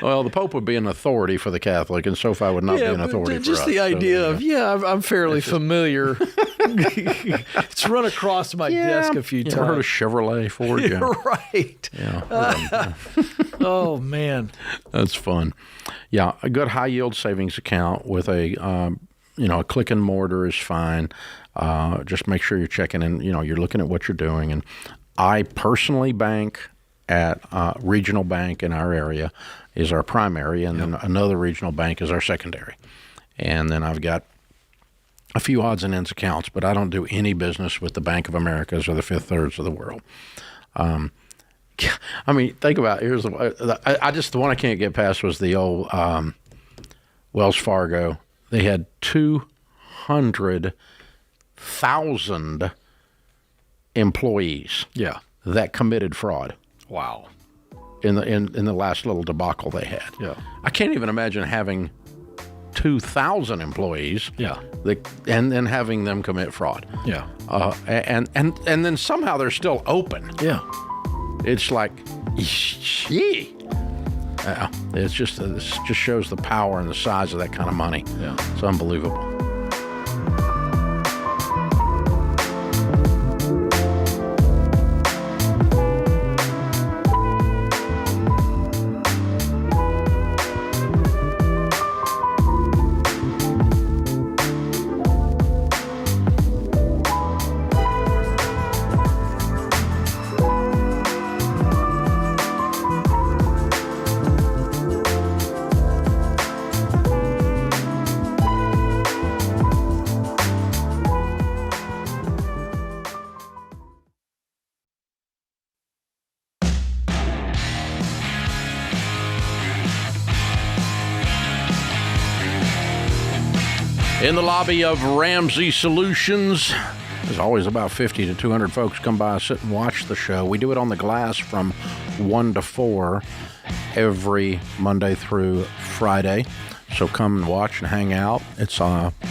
Well, the Pope would be an authority for the Catholic, and SoFi would not be an authority for us. Just the idea of, I'm fairly familiar. It's run across my desk a few times. Ever heard of Chevrolet Ford? You're right. Yeah. Oh, man. That's fun. Yeah, a good high-yield savings account with a click and mortar is fine. Just make sure you're checking in, you're looking at what you're doing. And I personally bank at regional bank in our area is our primary, and then another regional bank is our secondary. And then I've got a few odds and ends accounts, but I don't do any business with the Bank of Americas or the Fifth Thirds of the world. I mean, think about it. The one I can't get past was the old Wells Fargo. They had 200,000 employees that committed fraud. Wow. In the last little debacle they had. Yeah. I can't even imagine having 2,000 employees. Yeah. And then having them commit fraud. Yeah. And then somehow they're still open. Yeah. It's like, gee. This just shows the power and the size of that kind of money. Yeah. It's unbelievable. In the lobby of Ramsey Solutions, there's always about 50 to 200 folks come by, sit and watch the show. We do it on the glass from 1 to 4 every Monday through Friday. So come and watch and hang out. It's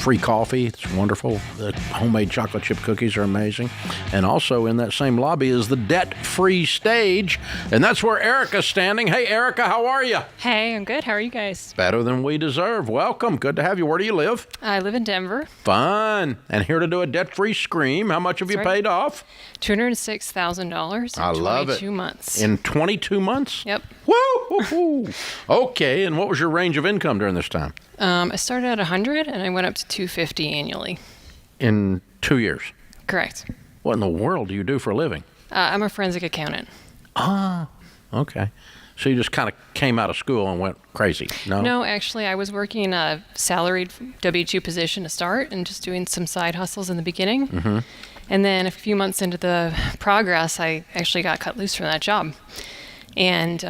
free coffee. It's wonderful. The homemade chocolate chip cookies are amazing. And also in that same lobby is the debt-free stage. And that's where Erica's standing. Hey, Erica, how are you? Hey, I'm good. How are you guys? Better than we deserve. Welcome. Good to have you. Where do you live? I live in Denver. Fun. And here to do a debt-free scream. How much have you paid off? $206,000 I love it. 22 months. In 22 months? Yep. Woo! Okay, and what was your range of income during this time? I started at 100 and I went up to 250 annually. In 2 years? Correct. What in the world do you do for a living? I'm a forensic accountant. Ah, okay. So you just kind of came out of school and went crazy? No, actually, I was working a salaried W-2 position to start and just doing some side hustles in the beginning. Mm-hmm. And then a few months into the progress, I actually got cut loose from that job. And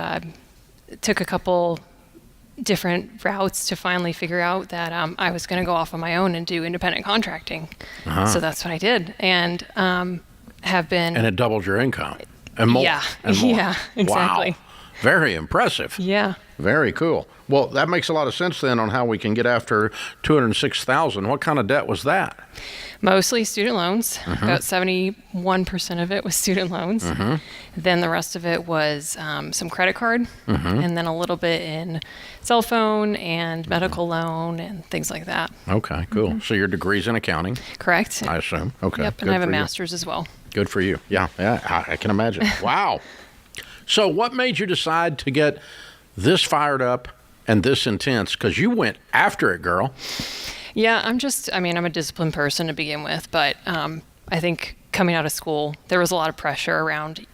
took a couple different routes to finally figure out that I was going to go off on my own and do independent contracting. Uh-huh. So that's what I did. And have been... And it doubled your income. And more. Yeah. And more. Yeah, exactly. Wow. Very impressive. Yeah. Very cool. Well, that makes a lot of sense then on how we can get after $206,000. What kind of debt was that? Mostly student loans. Mm-hmm. About 71% of it was student loans. Mm-hmm. Then the rest of it was some credit card, Mm-hmm. and then a little bit in cell phone and medical loan and things like that. Okay, cool. Mm-hmm. So your degree's in accounting? Correct. I assume. Okay. Yep, and Good I have a for you. master's as well. Good for you. Yeah, I can imagine. Wow. So what made you decide to get this fired up and this intense? Because you went after it, girl. Yeah, I'm a disciplined person to begin with, but I think coming out of school, there was a lot of pressure around,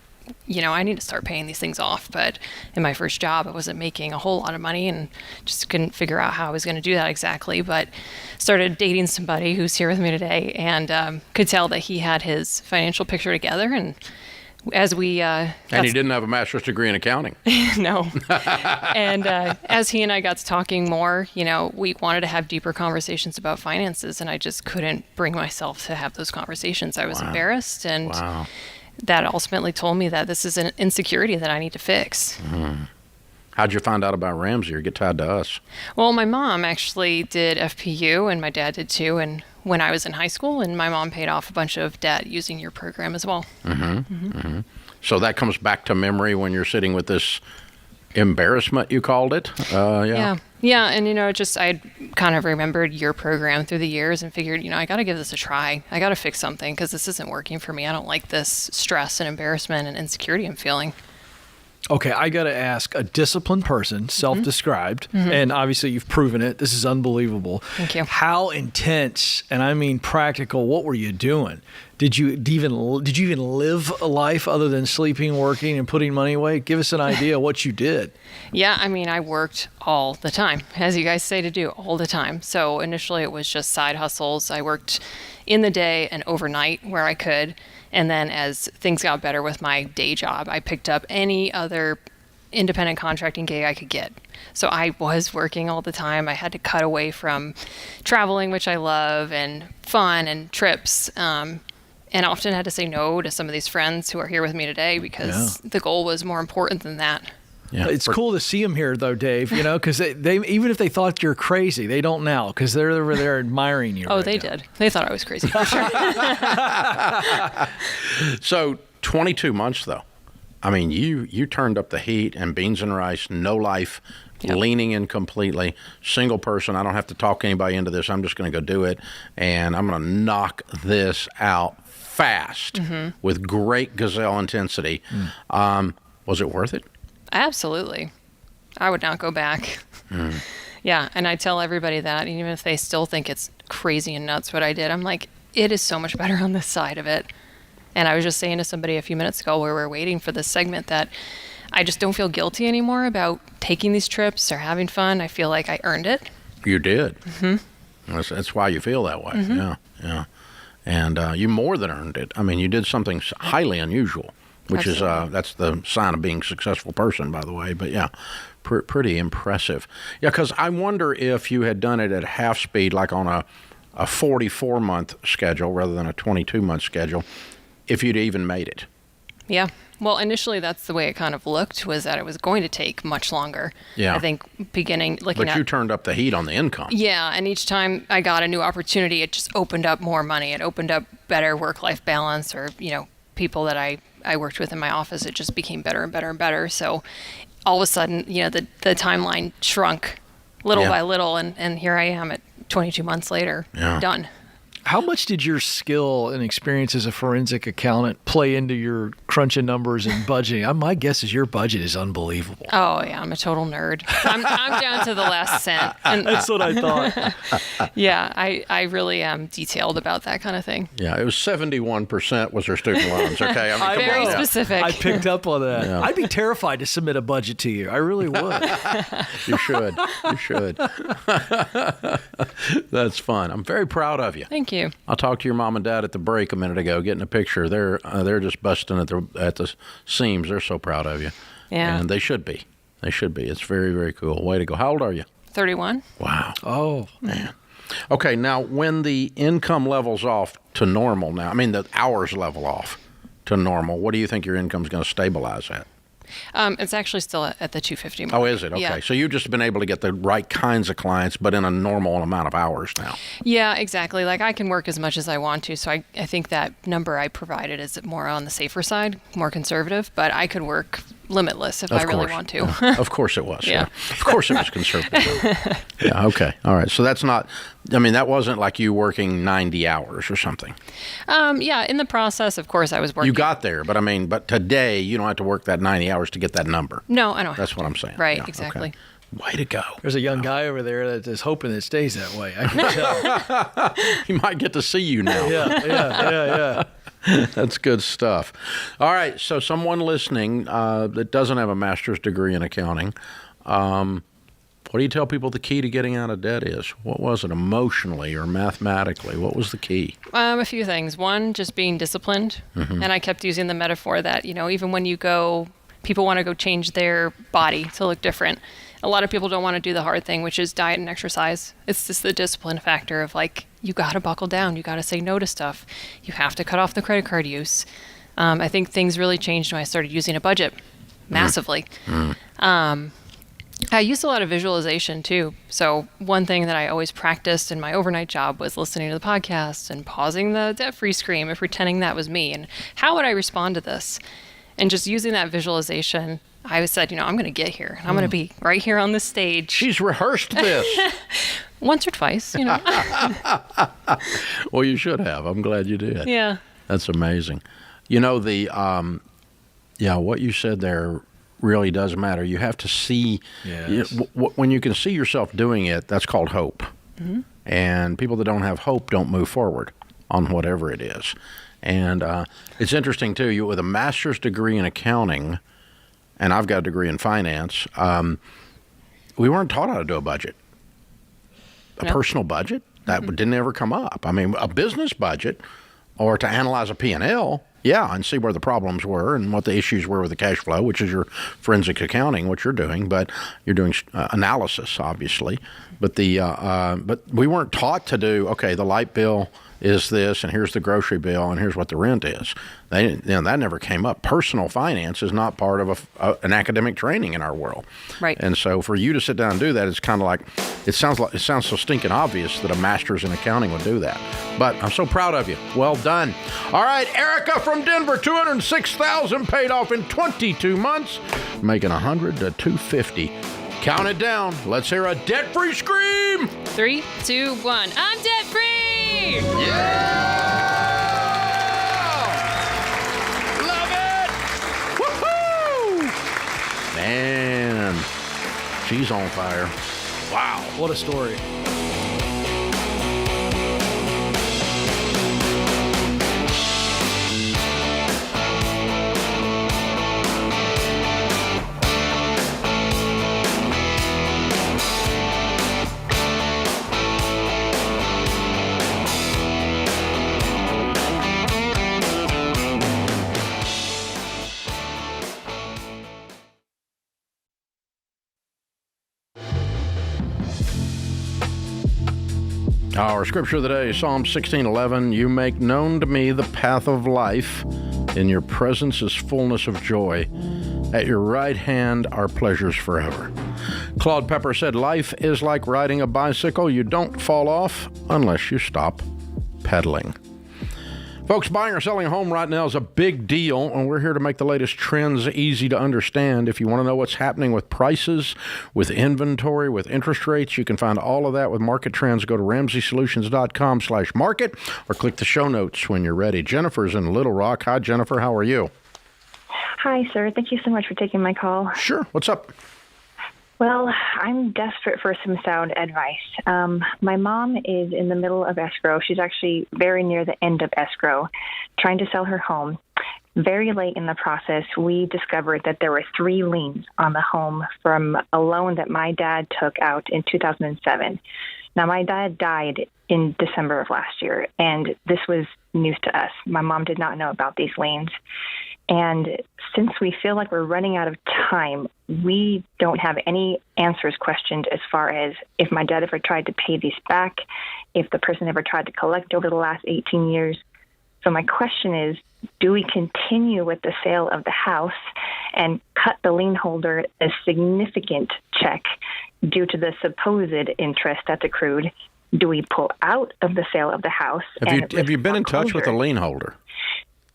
I need to start paying these things off. But in my first job, I wasn't making a whole lot of money and just couldn't figure out how I was going to do that exactly. But started dating somebody who's here with me today and could tell that he had his financial picture together. And as we and he didn't have a master's degree in accounting. No. And as he and I got to talking more, we wanted to have deeper conversations about finances, and I just couldn't bring myself to have those conversations. I was embarrassed, and that ultimately told me that this is an insecurity that I need to fix. Mm-hmm. How'd you find out about Ramsey or get tied to us? Well, my mom actually did FPU, and my dad did too, and when I was in high school, and my mom paid off a bunch of debt using your program as well. Mm-hmm. Mm-hmm. So that comes back to memory when you're sitting with this embarrassment, you called it? Yeah, and I kind of remembered your program through the years and figured, I got to give this a try. I got to fix something because this isn't working for me. I don't like this stress and embarrassment and insecurity I'm feeling. Okay, I got to ask, a disciplined person, self-described, and obviously you've proven it. This is unbelievable. Thank you. How intense, and I mean practical, what were you doing? Did you even live a life other than sleeping, working, and putting money away? Give us an idea of what you did. Yeah, I mean, I worked all the time, as you guys say to do, all the time. So initially it was just side hustles. I worked in the day and overnight where I could. And then as things got better with my day job, I picked up any other independent contracting gig I could get. So I was working all the time. I had to cut away from traveling, which I love, and fun and trips. And often had to say no to some of these friends who are here with me today because the goal was more important than that. Yeah. It's cool to see them here, though, Dave, because they even if they thought you're crazy, they don't now because they're over there admiring you. Oh, they did. They thought I was crazy for sure. So 22 months, though. I mean, you turned up the heat and beans and rice, no life, leaning in completely, single person. I don't have to talk anybody into this. I'm just going to go do it, and I'm going to knock this out fast with great gazelle intensity. Was it worth it? Absolutely. I would not go back. Yeah, and I tell everybody that, even if they still think it's crazy and nuts what I did, I'm like, it is so much better on this side of it. And I was just saying to somebody a few minutes ago where we were waiting for this segment that I just don't feel guilty anymore about taking these trips or having fun. I feel like I earned it. You did. That's why you feel that way. Yeah. And you more than earned it. I mean, you did something highly unusual, which Absolutely. That's the sign of being a successful person, by the way. But yeah, pretty impressive. Yeah, because I wonder if you had done it at half speed, like on a 44-month schedule rather than a 22-month schedule, if you'd even made it. Yeah. Well, initially that's the way it kind of looked, was that it was going to take much longer. Yeah. I think But you turned up the heat on the income. Yeah, and each time I got a new opportunity, it just opened up more money. It opened up better work-life balance, or, people that I worked with in my office. It just became better and better and better. So all of a sudden, the timeline shrunk little by little, and here I am at 22 months later, done. How much did your skill and experience as a forensic accountant play into your crunching numbers and budgeting? My guess is your budget is unbelievable. Oh, yeah. I'm a total nerd. I'm down to the last cent. And that's what I thought. Yeah, I really am detailed about that kind of thing. Yeah, it was 71% was her student loans, okay? I mean, very specific. I picked up on that. Yeah. I'd be terrified to submit a budget to you. I really would. You should. That's fun. I'm very proud of you. Thank you. I'll talk to your mom and dad at the break a minute ago, getting a picture. They're just busting at the seams. They're so proud of you. Yeah. And they should be. It's very, very cool. Way to go. How old are you? 31. Wow. Oh, man. Okay, now when the income levels off to normal now, I mean the hours level off to normal, what do you think your income's going to stabilize at? It's actually still at the 250 mark. Oh, is it? Okay. Yeah. So you've just been able to get the right kinds of clients, but in a normal amount of hours now. Yeah, exactly. Like I can work as much as I want to. So I think that number I provided is more on the safer side, more conservative, but I could work limitless if I really want to. Yeah. Of course it was. Yeah. Of course it was conservative. Yeah. Okay. All right. So that's not, that wasn't like you working 90 hours or something. Yeah. In the process, of course, I was working. You got there, but today you don't have to work that 90 hours to get that number. No, I don't. That's what I'm saying. Right. Yeah, exactly. Okay. Way to go. There's a young guy over there that is hoping it stays that way. I can tell. He might get to see you now. Yeah. That's good stuff. All right, so someone listening that doesn't have a master's degree in accounting, what do you tell people the key to getting out of debt is? What was it emotionally or mathematically? What was the key? A few things. One, just being disciplined. And I kept using the metaphor that, even when you go, people want to go change their body to look different. A lot of people don't want to do the hard thing, which is diet and exercise. It's just the discipline factor of you got to buckle down. You got to say no to stuff. You have to cut off the credit card use. I think things really changed when I started using a budget massively. I used a lot of visualization too. So one thing that I always practiced in my overnight job was listening to the podcast and pausing the debt-free scream and pretending that was me. And how would I respond to this? And just using that visualization, I said, I'm going to get here. I'm going to be right here on this stage. She's rehearsed this. Once or twice, Well, you should have. I'm glad you did. Yeah. That's amazing. What you said there really does matter. You have to see, when you can see yourself doing it, that's called hope. Mm-hmm. And people that don't have hope don't move forward on whatever it is. And it's interesting, too, you with a master's degree in accounting, and I've got a degree in finance, we weren't taught how to do a budget. A personal budget, that didn't ever come up. I mean, a business budget or to analyze a P&L, and see where the problems were and what the issues were with the cash flow, which is your forensic accounting, what you're doing, but you're doing analysis, obviously. But but we weren't taught to do, okay, the light bill is this, and here's the grocery bill, and here's what the rent is. That never came up. Personal finance is not part of an academic training in our world. Right. And so for you to sit down and do that, it's kind of like it sounds so stinking obvious that a master's in accounting would do that. But I'm so proud of you. Well done. All right, Erica from Denver, $206,000 paid off in 22 months, making $100 to $250. Count it down. Let's hear a debt-free scream. 3, 2, 1. I'm debt-free. Yeah! Love it! Woohoo! Man, she's on fire. Wow, what a story. Our scripture of the day, Psalm 16:11. You make known to me the path of life. In your presence is fullness of joy. At your right hand are pleasures forever. Claude Pepper said, life is like riding a bicycle. You don't fall off unless you stop pedaling. Folks, buying or selling a home right now is a big deal, and we're here to make the latest trends easy to understand. If you want to know what's happening with prices, with inventory, with interest rates, you can find all of that with Market Trends. Go to RamseySolutions.com/market or click the show notes when you're ready. Jennifer's in Little Rock. Hi, Jennifer. How are you? Hi, sir. Thank you so much for taking my call. Sure. What's up? Well, I'm desperate for some sound advice. My mom is in the middle of escrow. She's actually very near the end of escrow, trying to sell her home. Very late in the process, we discovered that there were 3 liens on the home from a loan that my dad took out in 2007. Now, my dad died in December of last year, and this was news to us. My mom did not know about these liens. And since we feel like we're running out of time, we don't have any answers questioned as far as if my dad ever tried to pay these back, if the person ever tried to collect over the last 18 years. So my question is, do we continue with the sale of the house and cut the lien holder a significant check due to the supposed interest that's accrued? Do we pull out of the sale of the house? Have you been in touch with the lien holder?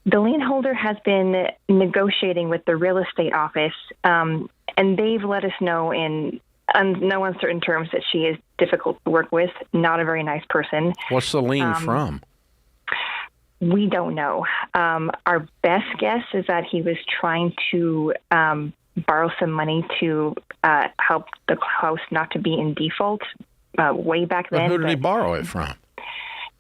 The lien holder has been negotiating with the real estate office, and they've let us know in no uncertain terms that she is difficult to work with, not a very nice person. What's the lien from? We don't know. Our best guess is that he was trying to borrow some money to help the house not to be in default way back then. But who did he borrow it from?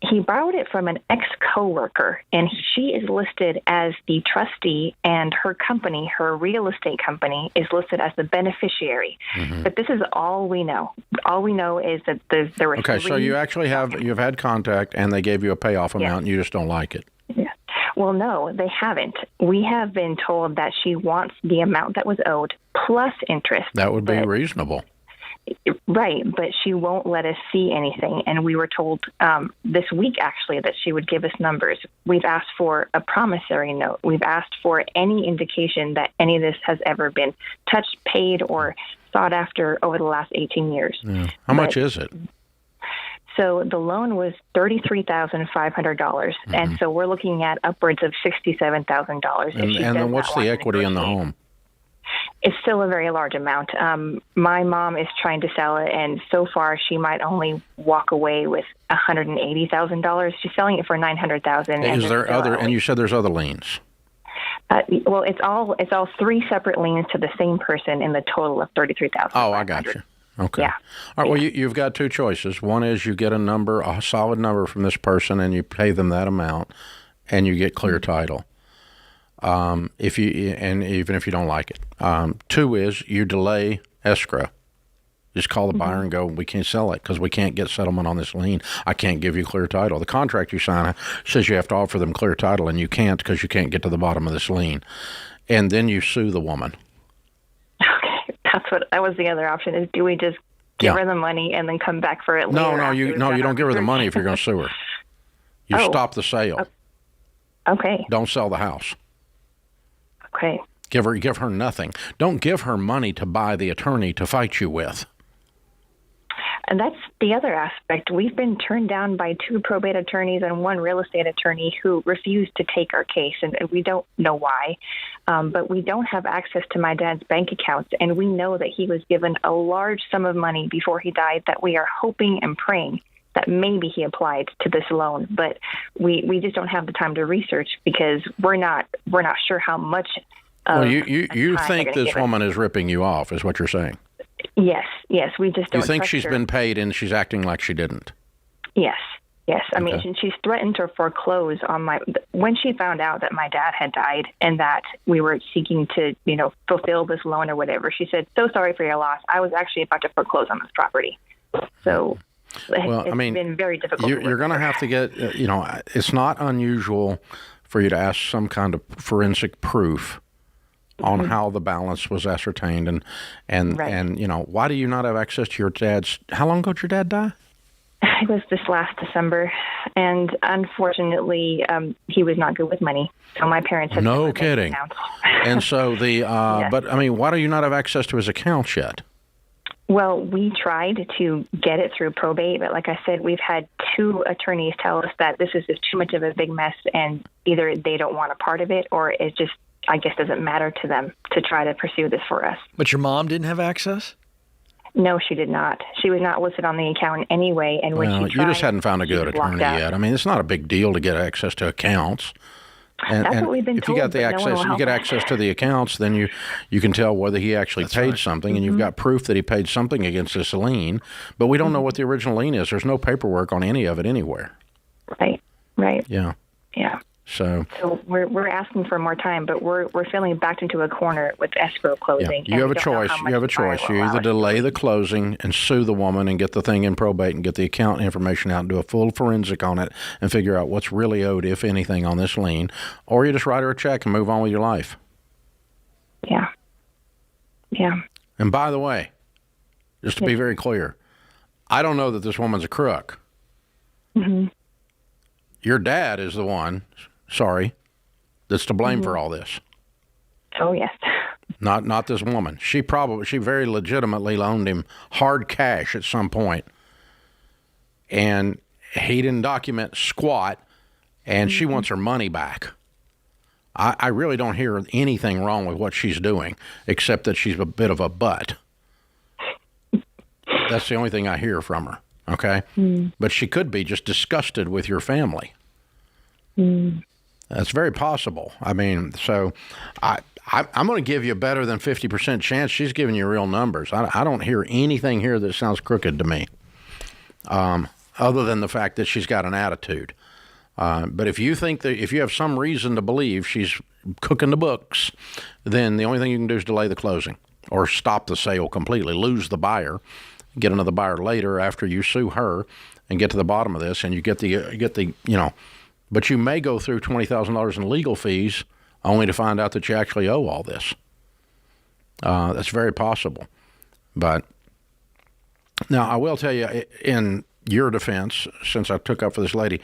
He borrowed it from an ex-coworker, and she is listed as the trustee, and her company, her real estate company, is listed as the beneficiary. Mm-hmm. But this is all we know. All we know is that there were Okay, so you've had contact, and they gave you a payoff amount, and you just don't like it. Yeah. Well, no, they haven't. We have been told that she wants the amount that was owed plus interest. That would be reasonable. Right, but she won't let us see anything. And we were told this week, actually, that she would give us numbers. We've asked for a promissory note. We've asked for any indication that any of this has ever been touched, paid, or sought after over the last 18 years. Yeah. How much is it? So the loan was $33,500, and so we're looking at upwards of $67,000. And then what's the equity in the home? It's still a very large amount. My mom is trying to sell it, and so far she might only walk away with $180,000. She's selling it for $900,000. Is there other? And you said there's other liens. Well, it's all three separate liens to the same person in the total of $33,000. Oh, I got you. Okay. Yeah. All right. Well, you've got two choices. One is you get a solid number from this person, and you pay them that amount, and you get clear title. Even if you don't like it. Two is you delay escrow. Just call the buyer and go, we can't sell it because we can't get settlement on this lien. I can't give you clear title. The contract you sign says you have to offer them clear title, and you can't because you can't get to the bottom of this lien. And then you sue the woman. Okay, that was the other option. Is do we just give her the money and then come back for it later? No, you don't give her the money if you're going to sue her. You stop the sale. Okay. Don't sell the house. Okay. Give her nothing. Don't give her money to buy the attorney to fight you with. And that's the other aspect. We've been turned down by 2 probate attorneys and 1 real estate attorney who refused to take our case, and we don't know why. But we don't have access to my dad's bank accounts, and we know that he was given a large sum of money before he died that we are hoping and praying that maybe he applied to this loan. But we just don't have the time to research because we're not sure how much. Well, you think this woman is ripping you off, is what you're saying? Yes, we just don't. You think trust she's her. been paid and she's acting like she didn't? Yes. I mean, she's threatened to foreclose on when she found out that my dad had died and that we were seeking to, fulfill this loan or whatever. She said, "So sorry for your loss. I was actually about to foreclose on this property." So it's been very difficult. You're going to have to get, it's not unusual for you to ask some kind of forensic proof on how the balance was ascertained, and why do you not have access to your dad's? How long ago did your dad die? It was this last December, and unfortunately, he was not good with money. So my parents had no kidding. And so but I mean, why do you not have access to his accounts yet? Well, we tried to get it through probate, but like I said, we've had 2 attorneys tell us that this is just too much of a big mess, and either they don't want a part of it, or it just, I guess, doesn't matter to them to try to pursue this for us. But your mom didn't have access? No, she did not. She was not listed on the account anyway. And when she tried, you just hadn't found a good attorney yet. I mean, it's not a big deal to get access to accounts. That's what we've been if told. You got the access, you get access to the accounts, then you can tell whether he actually paid something, and you've got proof that he paid something against this lien. But we don't know what the original lien is. There's no paperwork on any of it anywhere. Right. Yeah. So we're asking for more time, but we're feeling backed into a corner with escrow closing. You have a choice. You either delay the closing and sue the woman and get the thing in probate and get the account information out and do a full forensic on it and figure out what's really owed, if anything, on this lien, or you just write her a check and move on with your life. Yeah. And by the way, just to be very clear, I don't know that this woman's a crook. Your dad is the one, that's to blame for all this. Oh, yes. Not this woman. She very legitimately loaned him hard cash at some point, and he didn't document squat, and she wants her money back. I really don't hear anything wrong with what she's doing, except that she's a bit of a butt. That's the only thing I hear from her, okay? But she could be just disgusted with your family. That's very possible. I mean, so I'm going to give you a better than 50% chance she's giving you real numbers. I don't hear anything here that sounds crooked to me, other than the fact that she's got an attitude. But if you think that if you have some reason to believe she's cooking the books, then the only thing you can do is delay the closing or stop the sale completely, lose the buyer, get another buyer later after you sue her and get to the bottom of this, and you get the but you may go through $20,000 in legal fees only to find out that you actually owe all this. That's very possible. But now I will tell you, in your defense, since I took up for this lady,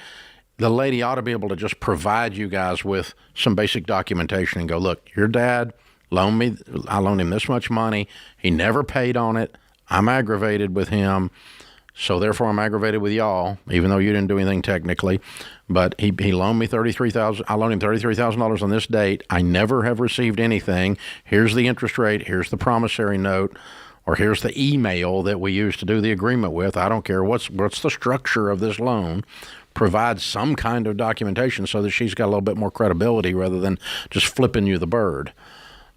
the lady ought to be able to just provide you guys with some basic documentation and go, look, your dad loaned me, I loaned him this much money. He never paid on it. I'm aggravated with him. So therefore I'm aggravated with y'all, even though you didn't do anything technically. But he loaned me $33,000. I loaned him $33,000 on this date. I never have received anything. Here's the interest rate. Here's the promissory note, or here's the email that we used to do the agreement with. I don't care what's the structure of this loan. provide some kind of documentation so that she's got a little bit more credibility rather than just flipping you the bird.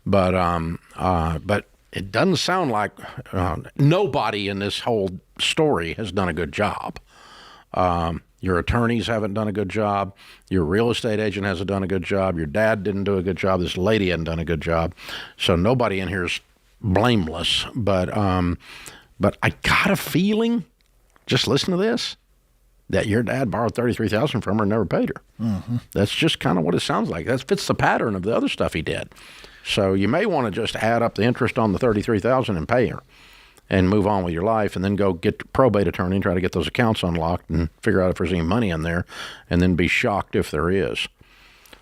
But it doesn't sound like nobody in this whole story has done a good job. Your attorneys haven't done a good job. Your real estate agent hasn't done a good job. Your dad didn't do a good job. This lady hadn't done a good job. So nobody in here is blameless. But I got a feeling, just listen to this, that your dad borrowed $33,000 from her and never paid her. Mm-hmm. That's just kind of what it sounds like. That fits the pattern of the other stuff he did. So you may want to just add up the interest on the $33,000 and pay her, and move on with your life, and then go get a probate attorney and try to get those accounts unlocked and figure out if there's any money in there, and then be shocked if there is.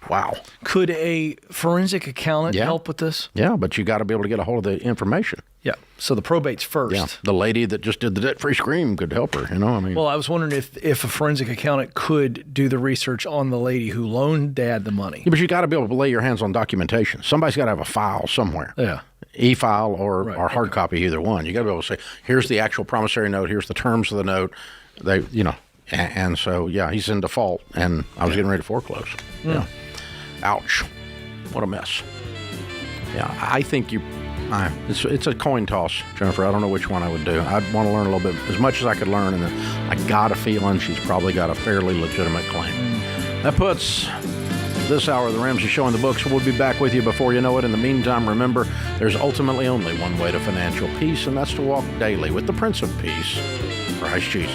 Wow. Could a forensic accountant help with this? Yeah, but you got to be able to get a hold of the information. Yeah. So the probate's first. Yeah. The lady that just did the debt-free scream could help her, Well, I was wondering if a forensic accountant could do the research on the lady who loaned Dad the money. Yeah, but you got to be able to lay your hands on documentation. Somebody's got to have a file somewhere. Yeah. E-file or hard copy, either one. You got to be able to say, here's the actual promissory note, here's the terms of the note. And so, he's in default, and I was getting ready to foreclose. Mm. Yeah. Ouch. What a mess. Yeah, I think it's a coin toss, Jennifer. I don't know which one I would do. I'd want to learn a little bit, as much as I could learn, and I got a feeling she's probably got a fairly legitimate claim. That puts this hour of the Ramsey Show in the books. We'll be back with you before you know it. In the meantime, remember, there's ultimately only one way to financial peace, and that's to walk daily with the Prince of Peace, Christ Jesus.